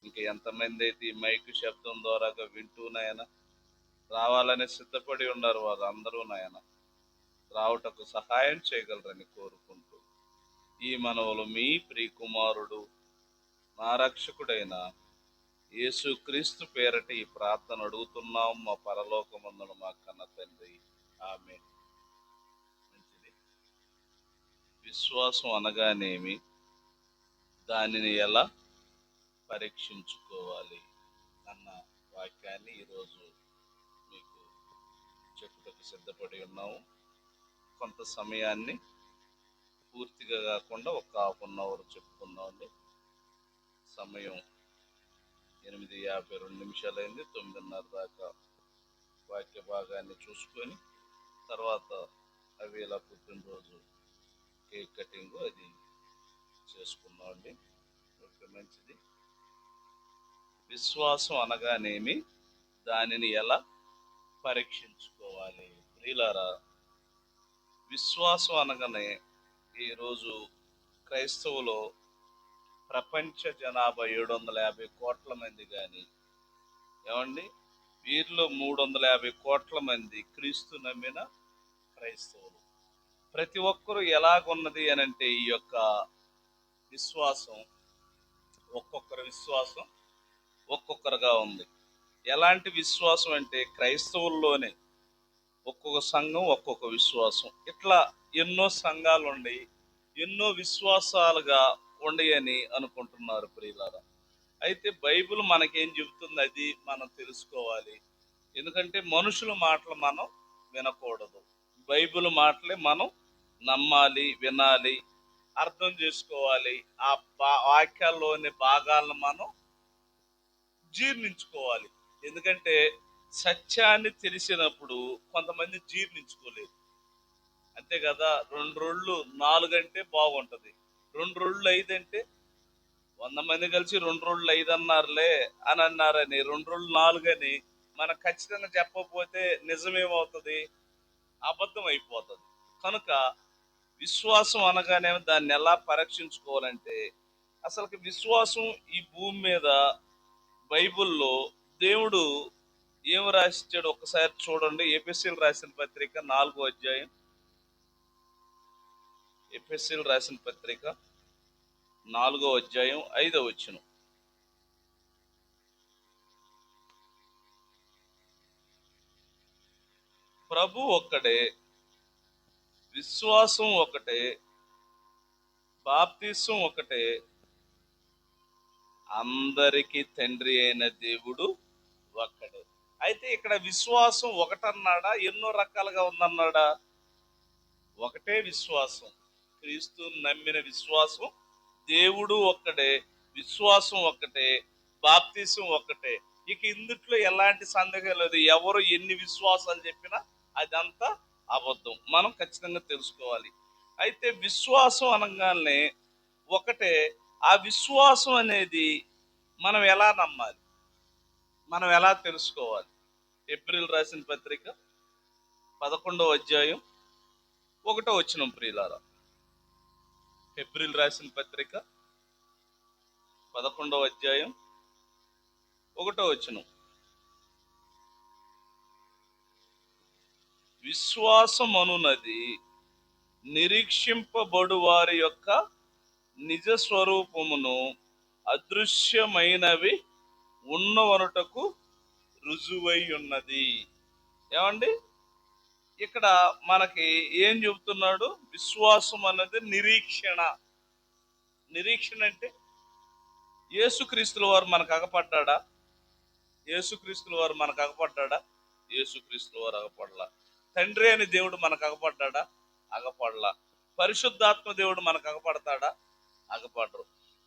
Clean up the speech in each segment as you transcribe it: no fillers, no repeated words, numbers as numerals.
ఇంక ఎంతమంది అయితే ఈ మైక్ శబ్దం ద్వారాగా వింటూ నాయన రావాలని సిద్ధపడి ఉన్నారు, వారు అందరూ నాయన రావుటకు సహాయం చేయగలరని కోరుకుంటూ ఈ మనవులు మీ ప్రియకుమారుడు మా రక్షకుడైన యేసుక్రీస్తు పేరట ఈ ప్రార్థన అడుగుతున్నాం మా పరలోకమందున మా కన్న తండ్రి. ఆమె. మంచిది. విశ్వాసం అనగానేమి, దానిని ఎలా పరీక్షించుకోవాలి అన్న వాక్యాన్ని ఈరోజు మీకు చెప్పుటకు సిద్ధపడి ఉన్నాము. కొంత సమయాన్ని పూర్తిగా కాకుండా ఒక ½ చెప్పుకుందామండి. సమయం 8:52 అయింది. 9:30 దాకా వాక్య భాగాన్ని చూసుకొని తర్వాత అవి ఇలా పుట్టినరోజు కేక్ కటింగ్ అది చేసుకుందామండి. ఓకే, మంచిది. విశ్వాసం అనగానేమి, దానిని ఎలా పరీక్షించుకోవాలి. ప్రియులారా, విశ్వాసం అనగానే ఈరోజు క్రైస్తవులో ప్రపంచ జనాభా 750 కోట్ల మంది కానీ, ఏమండి, వీరిలో 350 కోట్ల మంది క్రీస్తు నమ్మిన క్రైస్తవులు. ప్రతి ఒక్కరూ ఎలాగున్నది అని అంటే, ఈ యొక్క విశ్వాసం ఒక్కొక్కరి విశ్వాసం ఒక్కొక్కరుగా ఉంది. ఎలాంటి విశ్వాసం అంటే, క్రైస్తవుల్లోనే ఒక్కొక్క సంఘం ఒక్కొక్క విశ్వాసం, ఇట్లా ఎన్నో సంఘాలు ఉండి ఎన్నో విశ్వాసాలుగా ఉండయని అనుకుంటున్నారు ప్రియులారా. అయితే బైబిల్ మనకేం చెబుతుంది అది మనం తెలుసుకోవాలి. ఎందుకంటే మనుషుల మాటలు మనం వినకూడదు, బైబిల్ మాటలే మనం నమ్మాలి, వినాలి, అర్థం చేసుకోవాలి. ఆ వాక్యాల్లోని భాగాలను మనం జీర్ణించుకోవాలి. ఎందుకంటే సత్యాన్ని తెలిసినప్పుడు కొంతమంది జీర్ణించుకోలేదు. అంతే కదా. 2 రోళ్ళు 4 అంటే బాగుంటది, 2 రోళ్ళు 5 అంటే 100 మంది కలిసి 2 రోళ్ళు 5 అన్నారులే అని అన్నారని 2 రోళ్ళు 4 అని మనం ఖచ్చితంగా చెప్పకపోతే నిజమేమవుతుంది? అబద్ధం అయిపోతుంది. కనుక విశ్వాసం అనగానే దాన్ని ఎలా పరీక్షించుకోవాలంటే, అసలుకి విశ్వాసం ఈ భూమి మీద బైబిల్లో దేవుడు ఏం రాసిచ్చాడు ఒకసారి చూడండి. ఎఫెసీయులకు రాసిన పత్రిక 4వ అధ్యాయం. ఎఫెసీయులకు రాసిన పత్రిక 4వ అధ్యాయం 5వ వచనం. ప్రభు ఒక్కడే, విశ్వాసం ఒకటే, బాప్తిసం ఒకటే, అందరికీ తండ్రి అయిన దేవుడు ఒక్కడే. అయితే ఇక్కడ విశ్వాసం ఒకటన్నాడా, ఎన్నో రకాలుగా ఉందన్నాడా? ఒకటే విశ్వాసం, క్రీస్తు నమ్మిన విశ్వాసం. దేవుడు ఒక్కడే, విశ్వాసం ఒక్కటే, బాప్తిసం ఒక్కటే. ఇక ఇందుట్లో ఎలాంటి సందేహం లేదు. ఎవరు ఎన్ని విశ్వాసాలు చెప్పినా అదంతా అబద్ధం, మనం ఖచ్చితంగా తెలుసుకోవాలి. అయితే విశ్వాసం అనగానే ఒకటే. ఆ విశ్వాసం అనేది మనం ఎలా నమ్మాలి, మనం ఎలా తెలుసుకోవాలి? ఏప్రిల్ రాసిన పత్రిక 11వ అధ్యాయం 1వ వచనం ప్రియులారా. ఏప్రిల్ రాసిన పత్రిక 11వ అధ్యాయం 1వ వచనం. విశ్వాసం అనున్నది నిరీక్షింపబడు వారి యొక్క నిజ స్వరూపమును, అదృశ్యమైనవి ఉన్నవనుటకు రుజువై ఉన్నది. ఏమండి, ఇక్కడ మనకి ఏం చెబుతున్నాడు? విశ్వాసం అన్నది నిరీక్షణ. నిరీక్షణ అంటే యేసుక్రీస్తుల వారు మనకు అగపడ్డా? యేసుక్రీస్తుల వారు మనకు అగపడ్డా? యేసుక్రీస్తుల వారు అగపడలా. తండ్రి అని దేవుడు మనకు అగపడ్డా? అగపడలా. పరిశుద్ధాత్మ దేవుడు మనకు అగపడతాడా? అగపడరు.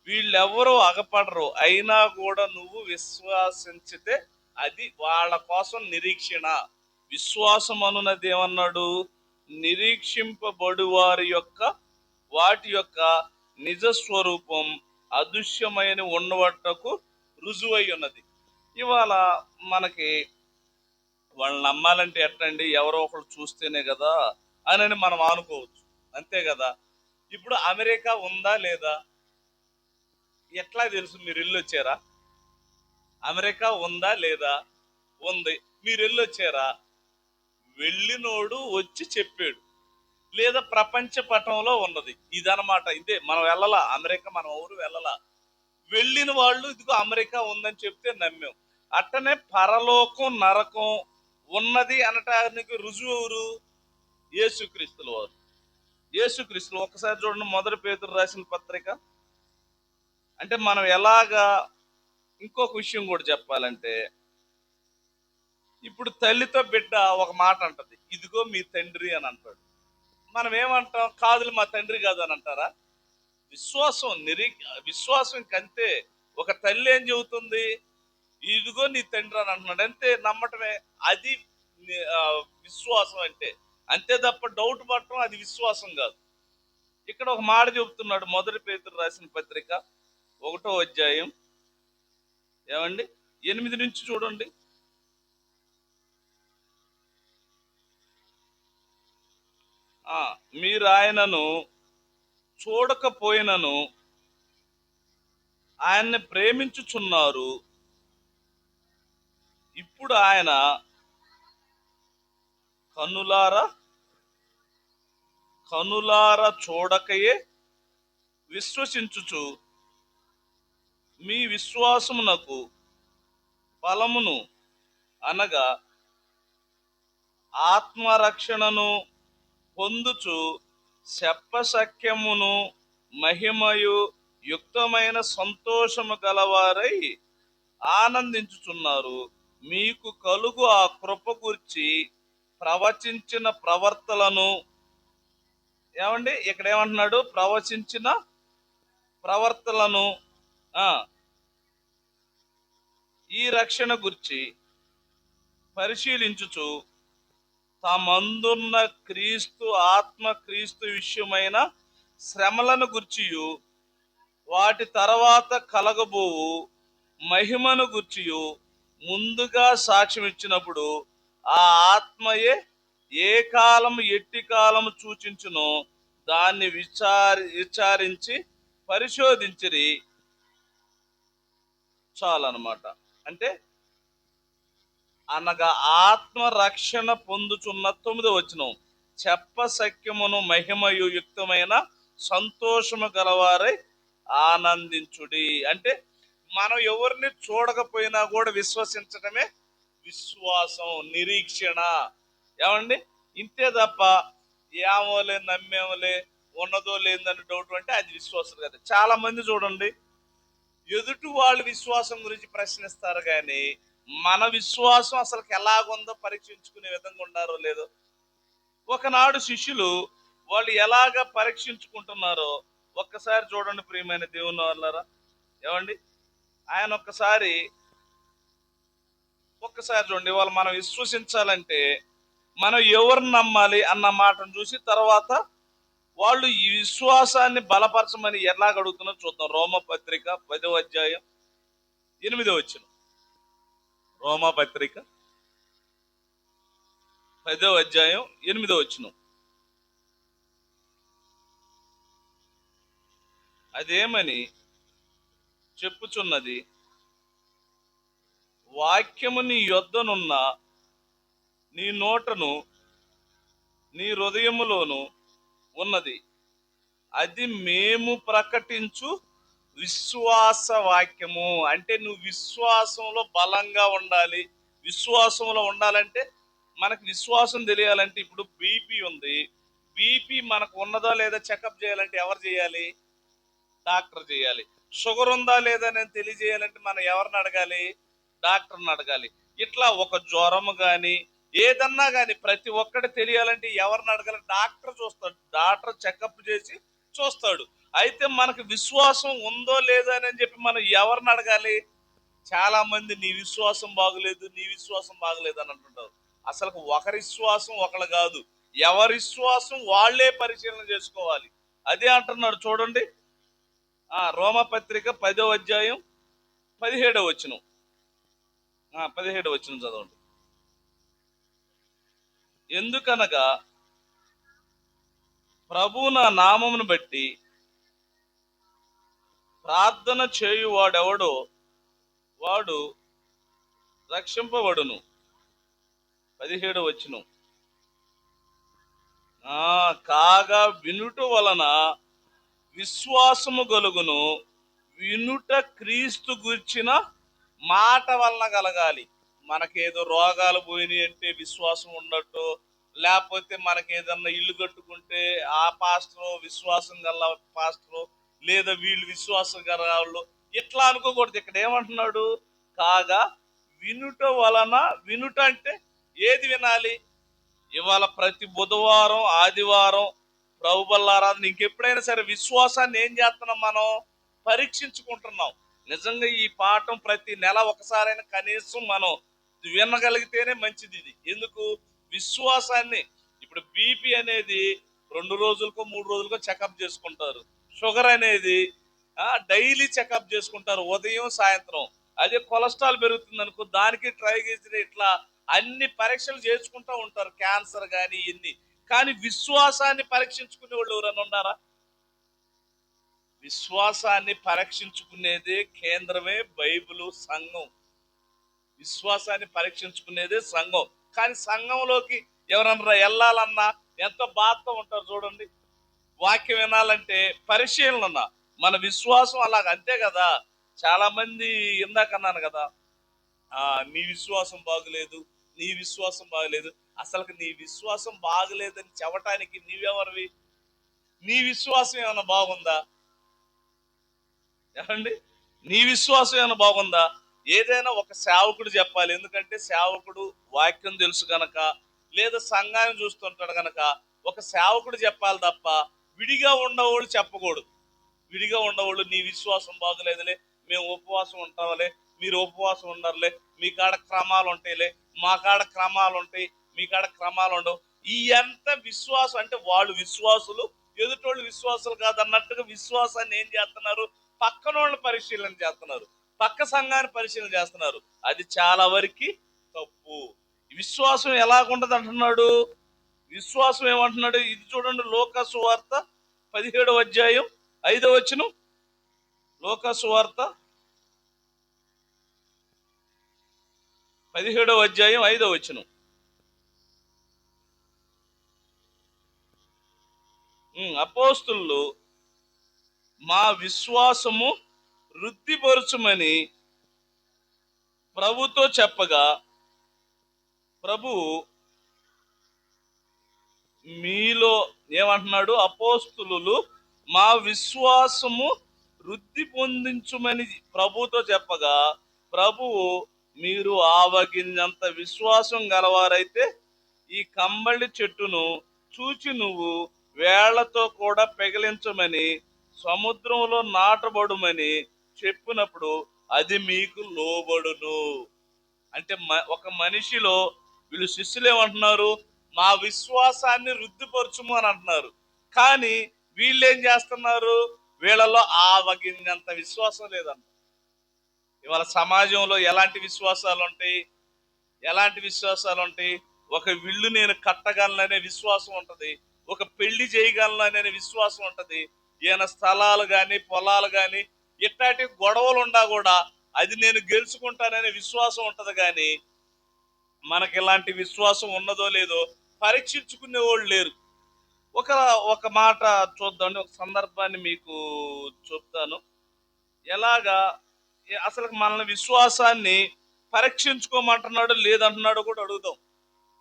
వీళ్ళెవరూ అగపడరు. అయినా కూడా నువ్వు విశ్వాసించితే అది వాళ్ళ కోసం నిరీక్షణ. విశ్వాసం అనున్నది ఏమన్నాడు? నిరీక్షింపబడు వారి యొక్క వాటి యొక్క నిజ స్వరూపం అదృశ్యమైన ఉన్నవటకు రుజువై ఉన్నది. ఇవాళ మనకి వాళ్ళని నమ్మాలంటే ఎట్లండి? ఎవరో ఒకరు చూస్తేనే కదా అని మనం అనుకోవచ్చు, అంతే కదా. ఇప్పుడు అమెరికా ఉందా లేదా ఎట్లా తెలుసు? మీరు ఇల్లు వచ్చారా? అమెరికా ఉందా లేదా? ఉంది. మీరు వెళ్ళొచ్చారా? వెళ్ళినోడు వచ్చి చెప్పాడు. లేదా ప్రపంచ పటంలో ఉన్నది. ఇదనమాట. ఇదే మనం వెళ్ళలా అమెరికా, మనం ఎవరు వెళ్ళలా. వెళ్ళిన వాళ్ళు ఇదిగో అమెరికా ఉందని చెప్తే నమ్మాం. అట్టనే పరలోకం నరకం ఉన్నది అనటానికి రుజువు ఎవరు? యేసుక్రీస్తుల వారు. యేసుక్రీస్తులు ఒక్కసారి చూడండి, మొదటి పేతురు రాసిన పత్రిక. అంటే మనం ఎలాగా, ఇంకొక విషయం కూడా చెప్పాలంటే, ఇప్పుడు తల్లితో బిడ్డ ఒక మాట అంటది, ఇదిగో మీ తండ్రి అని అంటాడు. మనం ఏమంటాం? కాదులు మా తండ్రి కాదు అని అంటారా? విశ్వాసం విశ్వాసం ఇంకంతే. ఒక తల్లి ఏం చెబుతుంది? ఇదిగో నీ తండ్రి అని అంటున్నాడు, అంతే, నమ్మటమే. అది ఆ, విశ్వాసం అంటే. అంతే తప్ప డౌట్ పడటం అది విశ్వాసం కాదు. ఇక్కడ ఒక మాట చెబుతున్నాడు, మొదటి పేతురు రాసిన పత్రిక 1వ అధ్యాయం, ఏమండి, 8 నుంచి చూడండి. మీరు ఆయనను చూడకపోయినను ఆయన్ని ప్రేమించుచున్నారు. ఇప్పుడు ఆయన కనులారా కనులారా చూడకయే విశ్వసించుచు మీ విశ్వాసమునకు ఫలమును అనగా ఆత్మరక్షణను పొందుచు శప్పశక్యమును మహిమయు యుక్తమైన సంతోషము గలవారై ఆనందించుచున్నారు. మీకు కలుగు ఆ కృప గురించి ప్రవచించిన ప్రవర్తలను, ఏమండి ఇక్కడ ఏమంటున్నాడు? ప్రవచించిన ప్రవర్తలను, ఈ రక్షణ గురించి పరిశీలించుచు తమందున్న క్రీస్తు ఆత్మ, క్రీస్తు విషయమైన శ్రమలను గుర్చియు వాటి తర్వాత కలగబోవు మహిమను గుర్చియు ముందుగా సాక్ష్యం ఇచ్చినప్పుడు ఆ ఆత్మయే ఏ కాలం ఎట్టి కాలం సూచించునో దాన్ని విచారించి పరిశోధించిరి చాలన్నమాట. అంటే అనగా ఆత్మ రక్షణ పొందుచున్న 9వ వచనం, చెప్పసక్యమును మహిమయు యుక్తమైన సంతోషము గలవారై ఆనందించుడి. అంటే మనం ఎవరిని చూడకపోయినా కూడా విశ్వసించడమే విశ్వాసం, నిరీక్షణ. ఏమండి, ఇంతే తప్ప ఏమోలే నమ్మేమోలే ఉన్నదో లేదని డౌట్ అంటే అది విశ్వాసం కదా. చాలా మంది చూడండి, ఎదుటి వాళ్ళ విశ్వాసం గురించి ప్రశ్నిస్తారు కానీ మన విశ్వాసం అసలు ఎలాగుందో పరీక్షించుకునే విధంగా ఉన్నారో లేదో. ఒకనాడు శిష్యులు వాళ్ళు ఎలాగ పరీక్షించుకుంటున్నారో ఒక్కసారి చూడండి ప్రియమైన దేవుని వాళ్ళారా. ఏమండి, ఆయన ఒక్కసారి చూడండి, వాళ్ళు మనం విశ్వసించాలంటే మనం ఎవరిని నమ్మాలి అన్న మాటను చూసి తర్వాత వాళ్ళు ఈ విశ్వాసాన్ని బలపరచమని ఎలాగ అడుగుతున్నారో చూద్దాం. రోమపత్రిక 10వ అధ్యాయం 8వ వచనం. రోమపత్రిక 10వ అధ్యాయం 8వ వచనం. అదేమని చెప్పుచున్నది, వాక్యము నీ యొద్దనున్న నీ నోటను నీ హృదయములోను ఉన్నది, అది మేము ప్రకటించు విశ్వాస వాక్యము. అంటే నువ్వు విశ్వాసంలో బలంగా ఉండాలి. విశ్వాసంలో ఉండాలంటే మనకు విశ్వాసం తెలియాలంటే, ఇప్పుడు బీపీ ఉంది, బీపీ మనకు ఉన్నదా లేదా చెకప్ చేయాలంటే ఎవరు చేయాలి? డాక్టర్ చేయాలి. షుగర్ ఉందా లేదా నేను తెలియజేయాలంటే మనం ఎవరిని అడగాలి? డాక్టర్ని అడగాలి. ఇట్లా ఒక జ్వరము కానీ ఏదన్నా కానీ ప్రతి ఒక్కటి తెలియాలంటే ఎవరిని అడగాలి? డాక్టర్ చూస్తాడు. డాక్టర్ చెకప్ చేసి చూస్తాడు. అయితే మనకు విశ్వాసం ఉందో లేదో అని చెప్పి మనం ఎవరిని అడగాలి? చాలా మంది నీ విశ్వాసం బాగులేదు, నీ విశ్వాసం బాగులేదు అని అంటుంటారు. అసలు ఒకరి విశ్వాసం ఒకళ్ళు కాదు, ఎవరి విశ్వాసం వాళ్ళే పరిశీలన చేసుకోవాలి. అదే అంటున్నాడు చూడండి, రోమపత్రిక 10వ అధ్యాయం 17వ వచనం. 17వ వచనం చదవండి. ఎందుకనగా ప్రభు నా నామమును బట్టి ప్రార్థన చేయువాడెవడో వాడు రక్షింపబడును. 17 వచనం. కాగా వినుట వలన విశ్వాసము కలుగును. వినుట క్రీస్తు గుర్చిన మాట వలన కలగాలి. మనకేదో రోగాలు పోయినాయి అంటే విశ్వాసం ఉన్నట్టు, లేకపోతే మనకి ఏదన్నా ఇల్లు కట్టుకుంటే ఆ పాస్టర్ విశ్వాసం గల పాస్టర్, లేదా వీళ్ళు విశ్వాసం గల వాళ్ళు, ఇట్లా అనుకోకూడదు. ఇక్కడ ఏమంటున్నాడు? కాగా వినుట వలన. వినుట అంటే ఏది వినాలి? ఇవాళ ప్రతి బుధవారం, ఆదివారం ప్రభు బల్లారాధన, ఇంకెప్పుడైనా సరే విశ్వాసాన్ని ఏం చేస్తున్నాం? మనం పరీక్షించుకుంటున్నాం. నిజంగా ఈ పాఠం ప్రతి నెల ఒకసారైనా కనీసం మనం వినగలిగితేనే మంచిది. ఇది ఎందుకు? విశ్వాసాన్ని. ఇప్పుడు బీపీ అనేది 2 రోజులకో 3 రోజులకో చెకప్ చేసుకుంటారు. షుగర్ అనేది డైలీ చెకప్ చేసుకుంటారు, ఉదయం సాయంత్రం. అదే కొలెస్ట్రాల్ పెరుగుతుంది అనుకో, దానికి ట్రైగ్లిజరైడ్, ఇట్లా అన్ని పరీక్షలు చేసుకుంటూ ఉంటారు, క్యాన్సర్ కానీ ఇన్ని. కానీ విశ్వాసాన్ని పరీక్షించుకునే వాళ్ళు ఎవరైనా ఉన్నారా? విశ్వాసాన్ని పరీక్షించుకునేదే కేంద్రమే బైబిలు, సంఘం. విశ్వాసాన్ని పరీక్షించుకునేదే సంఘం. కానీ సంఘంలోకి ఎవరన్నా వెళ్ళాలన్నా ఎంతో బాధతో ఉంటారు. చూడండి, వాక్యం వినాలంటే పరిశీలన. మన విశ్వాసం అలాగ, అంతే కదా. చాలా మంది, ఇందాక అన్నాను కదా, నీ విశ్వాసం బాగులేదు, నీ విశ్వాసం బాగలేదు. అసలు నీ విశ్వాసం బాగలేదని చెప్పటానికి నీవెవరివి? నీ విశ్వాసం ఏమైనా బాగుందా? ఏమండి, నీ విశ్వాసం ఏమైనా బాగుందా? ఏదైనా ఒక సేవకుడు చెప్పాలి. ఎందుకంటే సేవకుడు వాక్యం తెలుసు గనక, లేదా సంఘాన్ని చూస్తుంటాడు గనక ఒక సేవకుడు చెప్పాలి తప్ప విడిగా ఉండేవాళ్ళు చెప్పకూడదు. విడిగా ఉండేవాళ్ళు, నీ విశ్వాసం బాగులేదులే, మేము ఉపవాసం ఉంటాంలే, మీరు ఉపవాసం ఉండరులే, మీ కాడ క్రమాలు ఉంటాయిలే, మా కాడ క్రమాలు ఉంటాయి, మీ కాడ క్రమాలు ఉండవు. ఈ ఎంత విశ్వాసం అంటే వాళ్ళు విశ్వాసులు, ఎదుటోళ్ళు విశ్వాసులు కాదన్నట్టుగా విశ్వాసాన్ని ఏం చేస్తున్నారు? పక్కనోళ్ళని పరిశీలన చేస్తున్నారు, పక్క సంఘాన్ని పరిశీలన చేస్తున్నారు. అది చాలా వరకు తప్పు. విశ్వాసం ఎలాగుంటది అంటున్నాడు? విశ్వాసం ఏమంటున్నాడు? ఇది చూడండి, లూకా సువార్త 17వ అధ్యాయం 5వ వచనం. లూకా సువార్త 17వ అధ్యాయం 5వ వచనం. అపోస్తులు మా విశ్వాసము వృద్ధిపరచుమని ప్రభుతో చెప్పగా, ప్రభు మీలో ఏమంటున్నాడు? అపోస్తులు మా విశ్వాసము వృద్ధి పొందించుమని ప్రభుతో చెప్పగా, ప్రభువు మీరు ఆవగింజంత విశ్వాసం గలవారైతే ఈ కంబళి చెట్టును చూచి నువ్వు వేళ్లతో కూడా పెగిలించమని సముద్రంలో నాటబడుమని చెప్పినప్పుడు అది మీకు లోబడును. అంటే ఒక మనిషిలో వీళ్ళు శిష్యులు ఏమంటున్నారు? మా విశ్వాసాన్ని వృద్ధిపరచుము అని అంటున్నారు. కానీ వీళ్ళు ఏం చేస్తున్నారు? వీళ్ళలో ఆవగింజంత విశ్వాసం లేదంట. ఇవాళ సమాజంలో ఎలాంటి విశ్వాసాలు ఉంటాయి? ఎలాంటి విశ్వాసాలు ఉంటాయి? ఒక ఇల్లు నేను కట్టగలననే విశ్వాసం ఉంటది, ఒక పెళ్లి చేయగలననే విశ్వాసం ఉంటది, ఈయన స్థలాలు కానీ పొలాలు కానీ ఇట్లాంటి గొడవలు ఉండా కూడా అది నేను గెలుచుకుంటాననే విశ్వాసం ఉంటది. కానీ మనకి ఇలాంటి విశ్వాసం ఉన్నదో లేదో పరీక్షించుకునే వాళ్ళు లేరు. ఒక ఒక మాట చూద్దాం, ఒక సందర్భాన్ని మీకు చెప్తాను. ఎలాగా అసలు మన విశ్వాసాన్ని పరీక్షించుకోమంటున్నాడు లేదంటున్నాడు కూడా అడుగుదాం.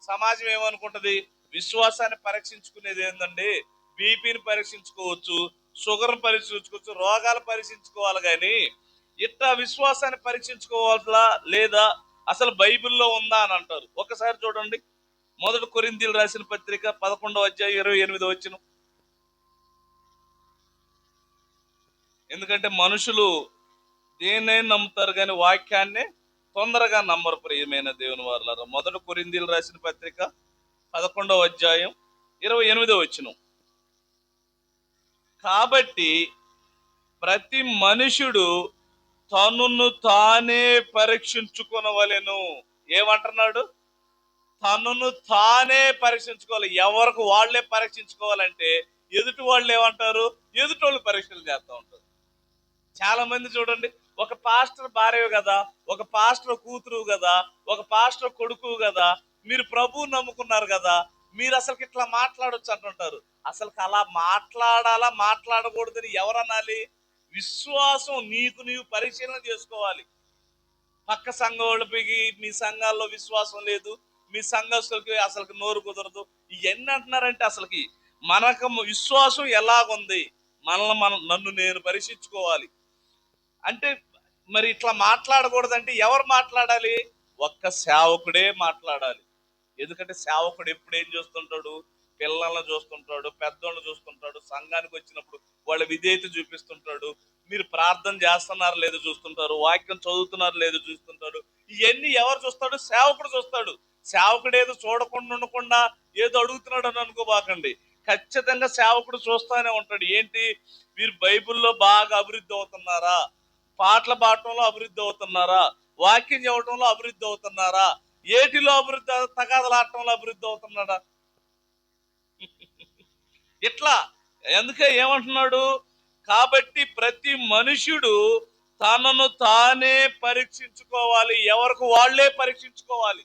సమాజం ఏమనుకుంటది? విశ్వాసాన్ని పరీక్షించుకునేది ఏందండి? బీపీని పరీక్షించుకోవచ్చు, షుగర్ని పరీక్షించుకోవచ్చు, రోగాలు పరీక్షించుకోవాలి. కానీ ఇట్లా విశ్వాసాన్ని పరీక్షించుకోవాలా లేదా, అసలు బైబిల్లో ఉందా అని అంటారు. ఒకసారి చూడండి, 1 కొరింథీయులు రాసిన పత్రిక 11వ అధ్యాయం 28వ వచనం. ఎందుకంటే మనుషులు దేన్నైనా నమ్ముతారు కానీ వాక్యాన్ని తొందరగా నమ్మరు. ప్రియమైన దేవుని వారలారా, 1 కొరింథీయులు రాసిన పత్రిక 11వ అధ్యాయం 28వ వచనం. కాబట్టి ప్రతి మనుషుడు తనను తానే పరీక్షించుకొనవలెను. ఏమంటున్నాడు? తనను తానే పరీక్షించుకోవాలి. ఎవరికి వాళ్లే పరీక్షించుకోవాలంటే ఎదుటి వాళ్ళు ఏమంటారు? ఎదుటోళ్ళు పరీక్షలు చేస్తూ ఉంటారు. చాలా మంది చూడండి, ఒక పాస్టర్ భార్య కదా, ఒక పాస్టర్ కూతురు కదా, ఒక పాస్టర్ కొడుకు కదా, మీరు ప్రభువు నమ్ముకున్నారు కదా, మీరు అసలు ఇట్లా మాట్లాడొచ్చు అంటుంటారు. అసలు అలా మాట్లాడాలా మాట్లాడకూడదని ఎవరు అనాలి? విశ్వాసం నీకు నీవు పరిశీలన చేసుకోవాలి. పక్క సంఘం వాళ్ళకి మీ సంఘాల్లో విశ్వాసం లేదు, మీ సంఘస్థులకి అసలు నోరు కుదరదు, ఇవన్నీ అంటున్నారంటే అసలుకి మనకు విశ్వాసం ఎలాగుంది? నన్ను నేను పరీక్షించుకోవాలి. అంటే మరి ఇట్లా మాట్లాడకూడదంటే ఎవరు మాట్లాడాలి? ఒక్క సేవకుడే మాట్లాడాలి. ఎందుకంటే సేవకుడు ఎప్పుడు ఏం చూస్తుంటాడు? పిల్లల్ని చూస్తుంటాడు, పెద్దోళ్ళని చూస్తుంటాడు, సంఘానికి వచ్చినప్పుడు వాళ్ళ విధేయత చూపిస్తుంటాడు, మీరు ప్రార్థన చేస్తున్నారు లేదో చూస్తుంటారు, వాక్యం చదువుతున్నారు లేదో చూస్తుంటాడు. ఇవన్నీ ఎవరు చూస్తాడు? సేవకుడు చూస్తాడు. సేవకుడు ఏదో చూడకుండా ఉండకుండా ఏదో అడుగుతున్నాడు అని అనుకోబాకండి. ఖచ్చితంగా సేవకుడు చూస్తానే ఉంటాడు. ఏంటి? మీరు బైబిల్లో బాగా అభివృద్ధి అవుతున్నారా? పాటలు పాడటంలో అభివృద్ధి అవుతున్నారా? వాక్యం చెప్పడంలో అభివృద్ధి అవుతున్నారా? ఏటిలో అభివృద్ధి? తగాదలాడటంలో అభివృద్ధి అవుతున్నాడా? ఇట్లా ఎందుకే ఏమంటున్నాడు? కాబట్టి ప్రతి మనుషుడు తనను తానే పరీక్షించుకోవాలి. ఎవరికి వాళ్లే పరీక్షించుకోవాలి.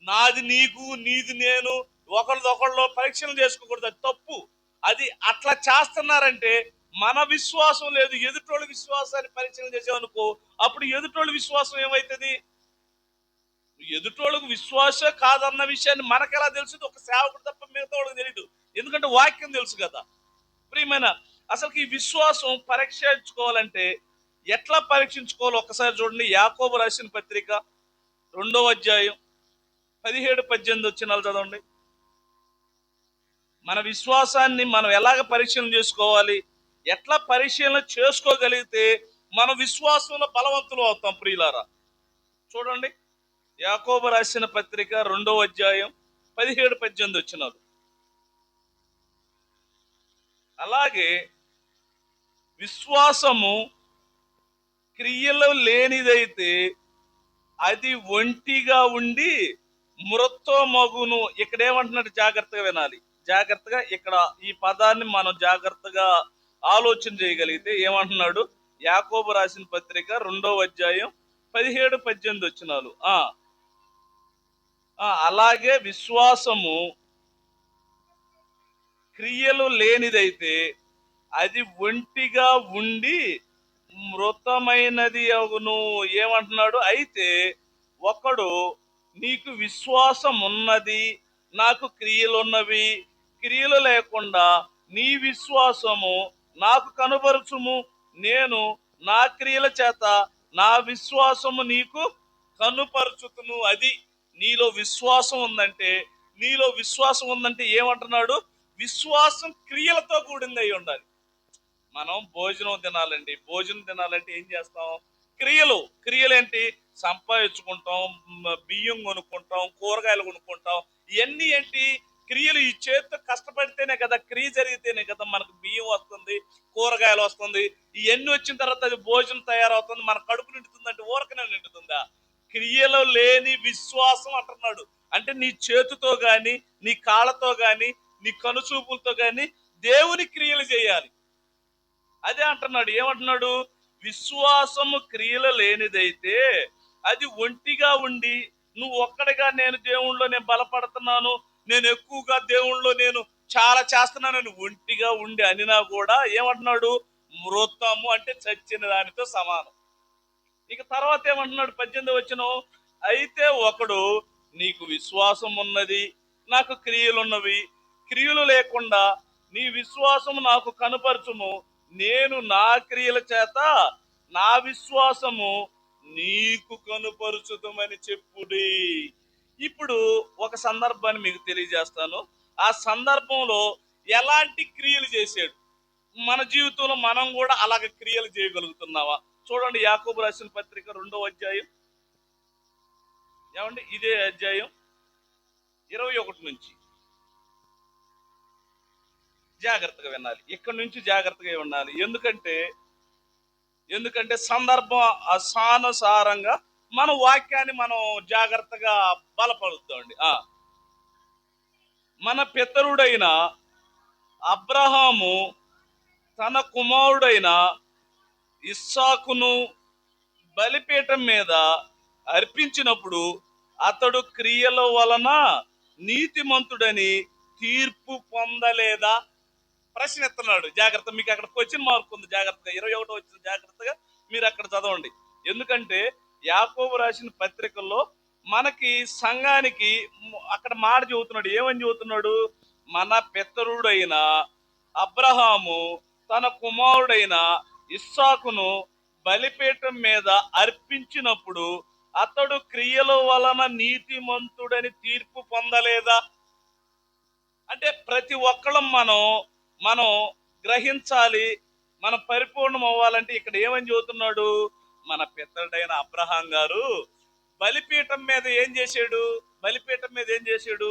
నాది నీకు, నీది నేను, ఒకళ్ళదొకళ్ళు పరీక్షలు చేసుకోకూడదు. అది తప్పు. అది అట్లా చేస్తున్నారంటే మన విశ్వాసం లేదు, ఎదుటోళ్ళ విశ్వాసాన్ని పరీక్షలు చేసామనుకో, అప్పుడు ఎదుటోళ్ళ విశ్వాసం ఏమవుతుంది? ఎదుటోళ్ళకు విశ్వాసే కాదన్న విషయాన్ని మనకెలా తెలుసు? ఒక సేవకుడు తప్ప మిగతా వాళ్ళకి తెలియదు. ఎందుకంటే వాక్యం తెలుసు కదా. ప్రియమైన, అసలు ఈ విశ్వాసం పరీక్షించుకోవాలంటే ఎట్లా పరీక్షించుకోవాలో ఒక్కసారి చూడండి. యాకోబు రాసిన పత్రిక 2వ అధ్యాయం 17-18 వచనాలు చదవండి. మన విశ్వాసాన్ని మనం ఎలాగ పరిశీలన చేసుకోవాలి? ఎట్లా పరిశీలన చేసుకోగలిగితే మన విశ్వాసంలో బలవంతులు అవుతాం ప్రియులారా? చూడండి, యాకోబు రాసిన పత్రిక 2వ అధ్యాయం 17-18 వచనాలు. అలాగే విశ్వాసము క్రియలు లేనిదైతే అది ఒంటిగా ఉండి మృత్వమగును. ఇక్కడ ఏమంటున్నాడు? జాగ్రత్తగా వినాలి. జాగ్రత్తగా ఇక్కడ ఈ పదాన్ని మనం జాగ్రత్తగా ఆలోచన చేయగలిగితే ఏమంటున్నాడు? యాకోబు రాసిన పత్రిక 2వ అధ్యాయం 17-18 వచనాలు. అలాగే విశ్వాసము క్రియలు లేనిదైతే అది ఒంటిగా ఉండి మృతమైనది అగును. ఏమంటున్నాడు? అయితే ఒకడు నీకు విశ్వాసం ఉన్నది, నాకు క్రియలున్నవి, క్రియలు లేకుండా నీ విశ్వాసము నాకు కనుపరచుము, నేను నా క్రియల చేత నా విశ్వాసము నీకు కనుపరుచుతును. అది నీలో విశ్వాసం ఉందంటే, ఏమంటున్నాడు? విశ్వాసం క్రియలతో కూడింది అయి ఉండాలి. మనం భోజనం తినాలండి. భోజనం తినాలంటే ఏం చేస్తాం? క్రియలు ఏంటి? సంపాదించుకుంటాం, బియ్యం కొనుక్కుంటాం, కూరగాయలు కొనుక్కుంటాం. ఇవన్నీ ఏంటి? క్రియలు. ఈ చేతితో కష్టపడితేనే కదా, క్రియ జరిగితేనే కదా మనకు బియ్యం వస్తుంది, కూరగాయలు వస్తుంది. ఇవన్నీ వచ్చిన తర్వాత అది భోజనం తయారవుతుంది, మన కడుపు నిండుతుందంటే ఊరకనే నిండుతుందా? క్రియలు లేని విశ్వాసం అంటున్నాడు. అంటే నీ చేతితో గాని, నీ కాళ్ళతో గాని, నీ కనుచూపులతో గాని దేవుని క్రియలు చేయాలి. అదే అంటున్నాడు. ఏమంటున్నాడు? విశ్వాసము క్రియలు లేనిదైతే అది ఒంటిగా ఉండి, నువ్వు ఒక్కడిగా నేను దేవుళ్ళో నేను బలపడుతున్నాను, నేను ఎక్కువగా దేవుళ్ళో నేను చాలా చేస్తున్నానని ఒంటిగా ఉండి అనినా కూడా ఏమంటున్నాడు? మృతము, అంటే చచ్చిన దానితో సమానం. ఇక తర్వాత ఏమంటున్నాడు? 18వ వచనం. అయితే ఒకడు నీకు విశ్వాసం ఉన్నది, నాకు క్రియలున్నవి, క్రియలు లేకుండా నీ విశ్వాసము నాకు కనుపరచుము, నేను నా క్రియల చేత నా విశ్వాసము నీకు కనుపరుచుదమని చెప్పుడి. ఇప్పుడు ఒక సందర్భాన్ని మీకు తెలియజేస్తాను. ఆ సందర్భంలో ఎలాంటి క్రియలు చేశాడు? మన జీవితంలో మనం కూడా అలాగ క్రియలు చేయగలుగుతున్నావా? చూడండి, యాకోబు రాసిన పత్రిక 2వ అధ్యాయం, ఏమండి ఇదే అధ్యాయం 21 నుంచి జాగ్రత్తగా వినాలి. ఇక్కడ నుంచి జాగ్రత్తగా వినాలి. ఎందుకంటే సందర్భం అసానుసారంగా మన వాక్యాన్ని మనం జాగ్రత్తగా బలపరుద్దామండి. మన పితరుడైన అబ్రహాము తన కుమారుడైన ఇస్సాకును బలిపీఠం మీద అర్పించినప్పుడు అతడు క్రియల వలన నీతిమంతుడని తీర్పు పొందలేదా? ప్రశ్న ఎత్తున్నాడు. జాగ్రత్త, మీకు అక్కడ క్వశ్చన్ మార్క్ ఉంది, జాగ్రత్తగా 21 వచ్చిన జాగ్రత్తగా మీరు అక్కడ చదవండి. ఎందుకంటే యాకోబు రాసిన పత్రికల్లో మనకి సంఘానికి అక్కడ మాట చెబుతున్నాడు. ఏమని చెబుతున్నాడు? మన పితరుడైన అబ్రహాము తన కుమారుడైన ఇస్సాకును బలిపీఠం మీద అర్పించినప్పుడు అతడు క్రియల వలన నీతిమంతుడని తీర్పు పొందలేదా? అంటే ప్రతి ఒక్కళ్ళం మనం గ్రహించాలి. మనం పరిపూర్ణం అవ్వాలంటే ఇక్కడ ఏమని చెబుతున్నాడు? మన పితరుడైన అబ్రహాం గారు బలిపీఠం మీద ఏం చేశాడు? బలిపీఠం మీద ఏం చేశాడు?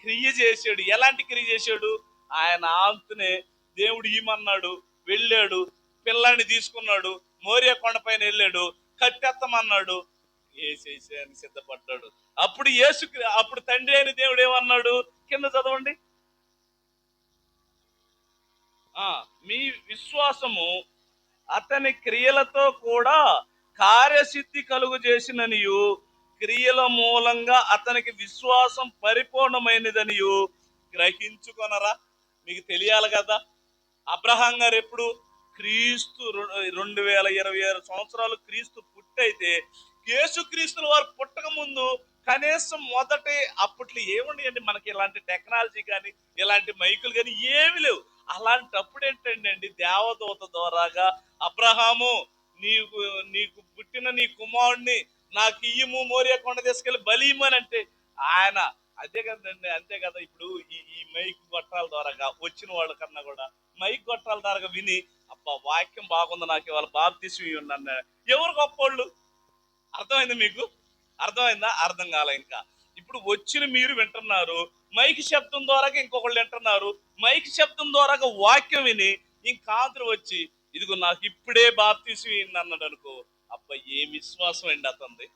క్రియ చేశాడు. ఎలాంటి క్రియ చేశాడు? ఆయన ఆంతునే దేవుడు ఈమన్నాడు, వెళ్ళాడు, పిల్లాన్ని తీసుకున్నాడు, మోరియా కొండపైన వెళ్ళాడు, కట్టెత్తమన్నాడు, ఏసేసాన్ని సిద్ధపడ్డాడు. అప్పుడు తండ్రి అయిన దేవుడు ఏమన్నాడు? కింద చదవండి. మీ విశ్వాసము అతని క్రియలతో కూడా కార్యసిద్ధి కలుగు చేసిననియు, క్రియల మూలంగా అతనికి విశ్వాసం పరిపూర్ణమైనదనియు గ్రహించుకొనరా? మీకు తెలియాలి కదా. అబ్రహాం గారు ఎప్పుడు? క్రీస్తు 2026 సంవత్సరాలు క్రీస్తు పుట్టయితే యేసు క్రీస్తుల వారు పుట్టక ముందు కనీసం మొదటి అప్పట్లో ఏముండయండి మనకి, ఇలాంటి టెక్నాలజీ కానీ ఇలాంటి మైకులు కానీ ఏమి లేవు. అలాంటప్పుడు ఏంటండి, దేవదూత ద్వారాగా అబ్రహాము నీకు నీకు పుట్టిన నీ కుమారుడిని నాకు ఇయ్యము, మోరియా కొండ తీసుకెళ్ళి బలియము అని అంటే ఆయన అదే కదండి. అంతే కదా. ఇప్పుడు ఈ మైక్ గొట్టాల ద్వారాగా వచ్చిన వాళ్ళ కన్నా కూడా మైక్ గొట్టాల ద్వారా విని అబ్బా వాక్యం బాగుంది, నాకు ఇవాళ బాప్తిస్మం ఇవ్వండి ఎవరు గొప్పోళ్ళు? అర్థమైంది మీకు? అర్థమైందా? అర్థం కాలే ఇంకా. ఇప్పుడు వచ్చిన మీరు వింటున్నారు, మైక్ శబ్దం ద్వారా ఇంకొకళ్ళు వింటున్నారు, మైక్ శబ్దం ద్వారా వాక్యం విని ఇంకాంతరు వచ్చి ఇదిగో నాకు ఇప్పుడే బాప్తిస్మం అన్నాడు అనుకో, అబ్బా ఏం విశ్వాసం అండి అతనిది.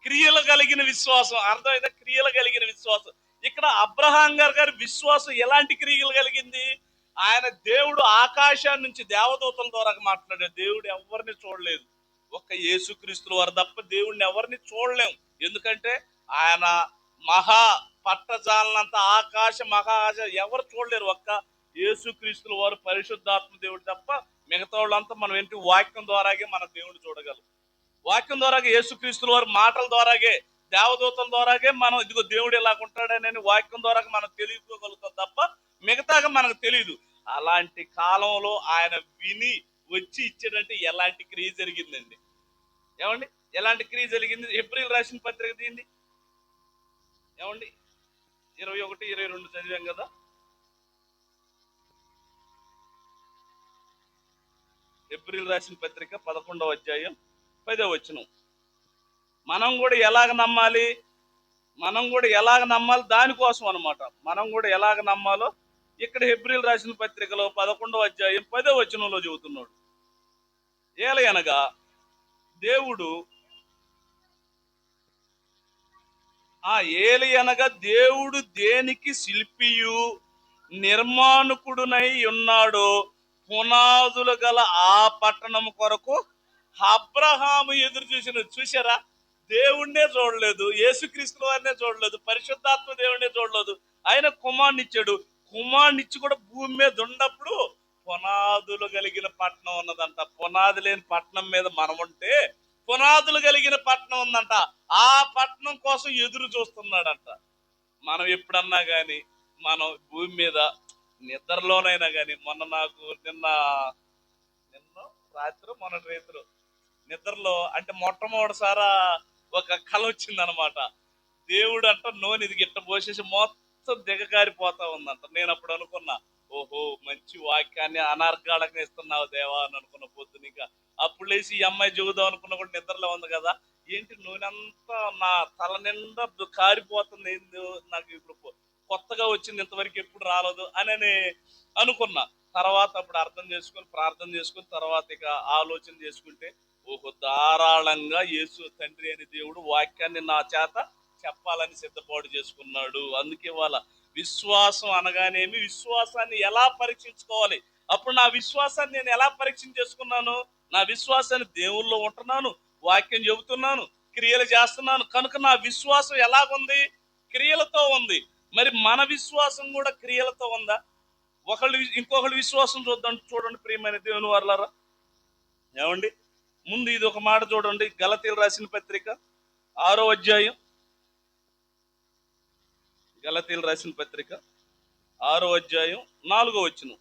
క్రియలు కలిగిన విశ్వాసం. అర్థమైందా? క్రియలు కలిగిన విశ్వాసం. ఇక్కడ అబ్రహాం గారి విశ్వాసం ఎలాంటి క్రియలు కలిగింది? ఆయన దేవుడు ఆకాశాన్ని నుంచి దేవదూతల ద్వారా మాట్లాడాడు. దేవుడు ఎవరిని చూడలేదు, ఒక్క యేసుక్రీస్తుల వారు తప్ప దేవుడిని ఎవరిని చూడలేము. ఎందుకంటే ఆయన మహా పట్టజాలనంత ఆకాశ మహాకాశ ఎవరు చూడలేరు, ఒక్క యేసుక్రీస్తుల వారు పరిశుద్ధాత్మ దేవుడు తప్ప మిగతా వాళ్ళంతా మనం ఏంటి వాక్యం ద్వారాగే మన దేవుడు చూడగలం. వాక్యం ద్వారాగే, యేసుక్రీస్తుల వారి మాటల ద్వారాగే, దేవదూతల ద్వారాగే మనం ఇదిగో దేవుడు ఎలాగుంటాడని వాక్యం ద్వారా మనం తెలియకోగలుగుతాం తప్ప మిగతాగా మనకు తెలియదు. అలాంటి కాలంలో ఆయన విని వచ్చి ఇచ్చాడంటే ఎలాంటి క్రియ జరిగిందండి? ఏమండి ఎలాంటి క్రియ జరిగింది? ఏప్రిల్ రాసిన పత్రిక తీయండి. ఏమండి 21, 22 చదివాం కదా. ఏప్రిల్ రాసిన పత్రిక 11వ అధ్యాయం 10వ వచనం. మనం కూడా ఎలాగ నమ్మాలి? దానికోసం అనమాట. మనం కూడా ఎలాగ నమ్మాలో ఇక్కడ ఏప్రిల్ రాసిన పత్రికలో 11వ అధ్యాయం 10వ వచనంలో చెబుతున్నాడు. ఏలయనగా దేవుడు దేనికి శిల్పియు నిర్మాణకుడునై ఉన్నాడో పునాదులు గల ఆ పట్టణం కొరకు అబ్రహాము ఎదురు చూశారా? దేవుణ్ణే చూడలేదు, యేసుక్రీస్తు వారినే చూడలేదు, పరిశుద్ధాత్మ దేవుణ్ణే చూడలేదు. ఆయన కుమారునిచ్చాడు. కుమారునిచ్చి కూడా భూమి మీద ఉన్నప్పుడు పునాదులు కలిగిన పట్టణం ఉన్నదంట. పునాది లేని పట్టణం మీద మనం ఉంటే పునాదులు కలిగిన పట్టణం ఉందంట. ఆ పట్టణం కోసం ఎదురు చూస్తున్నాడంట. మనం ఎప్పుడన్నా కానీ మనం భూమి మీద నిద్రలోనైనా కానీ, నిన్న రాత్రి మొన్నటి రైతులు నిద్రలో అంటే మొట్టమొదటిసారా ఒక కళ వచ్చిందనమాట. దేవుడు అంట నూనె గిట్ట పోసేసి మొత్తం దిగగారిపోతా ఉందంట. నేను అప్పుడు అనుకున్నా, ఓహో మంచి వాక్యాన్ని అనార్గాళంగా ఇస్తున్నావు దేవా అని అనుకున్న పొద్దునిక. అప్పుడు లేచి ఈ అమ్మాయి చెబుదాం అనుకున్న కూడా నిద్రలో ఉంది కదా, ఏంటి నూనె అంతా నా తల నిండా కారిపోతుంది, ఏంది నాకు ఇప్పుడు కొత్తగా వచ్చింది, ఇంతవరకు ఎప్పుడు రాలేదు అని అనుకున్నా. తర్వాత అప్పుడు అర్థం చేసుకొని ప్రార్థన చేసుకుని తర్వాత ఇక ఆలోచన చేసుకుంటే ఓహో ధారాళంగా యేసు తండ్రి అనే దేవుడు వాక్యాన్ని నా చేత చెప్పాలని సిద్ధపాటు చేసుకున్నాడు. అందుకే వాళ్ళ విశ్వాసం అనగానేమి, విశ్వాసాన్ని ఎలా పరీక్షించుకోవాలి? అప్పుడు నా విశ్వాసాన్ని నేను ఎలా పరీక్ష చేసుకున్నాను? నా విశ్వాసాన్ని దేవుల్లో ఉంటున్నాను, వాక్యం చెబుతున్నాను, క్రియలు చేస్తున్నాను కనుక నా విశ్వాసం ఎలాగుంది? క్రియలతో ఉంది. మరి మన విశ్వాసం కూడా క్రియలతో ఉందా? ఇంకొకళ్ళ విశ్వాసం చూద్దాం. చూడండి ప్రియమైన దేవుని వారలారా, ఏమండి, ముందు ఇది ఒక మాట చూడండి. గలతీయులు రాసిన పత్రిక 6వ అధ్యాయం, గలతీయులు రాసిన పత్రిక 6వ అధ్యాయం 4వ వచనం.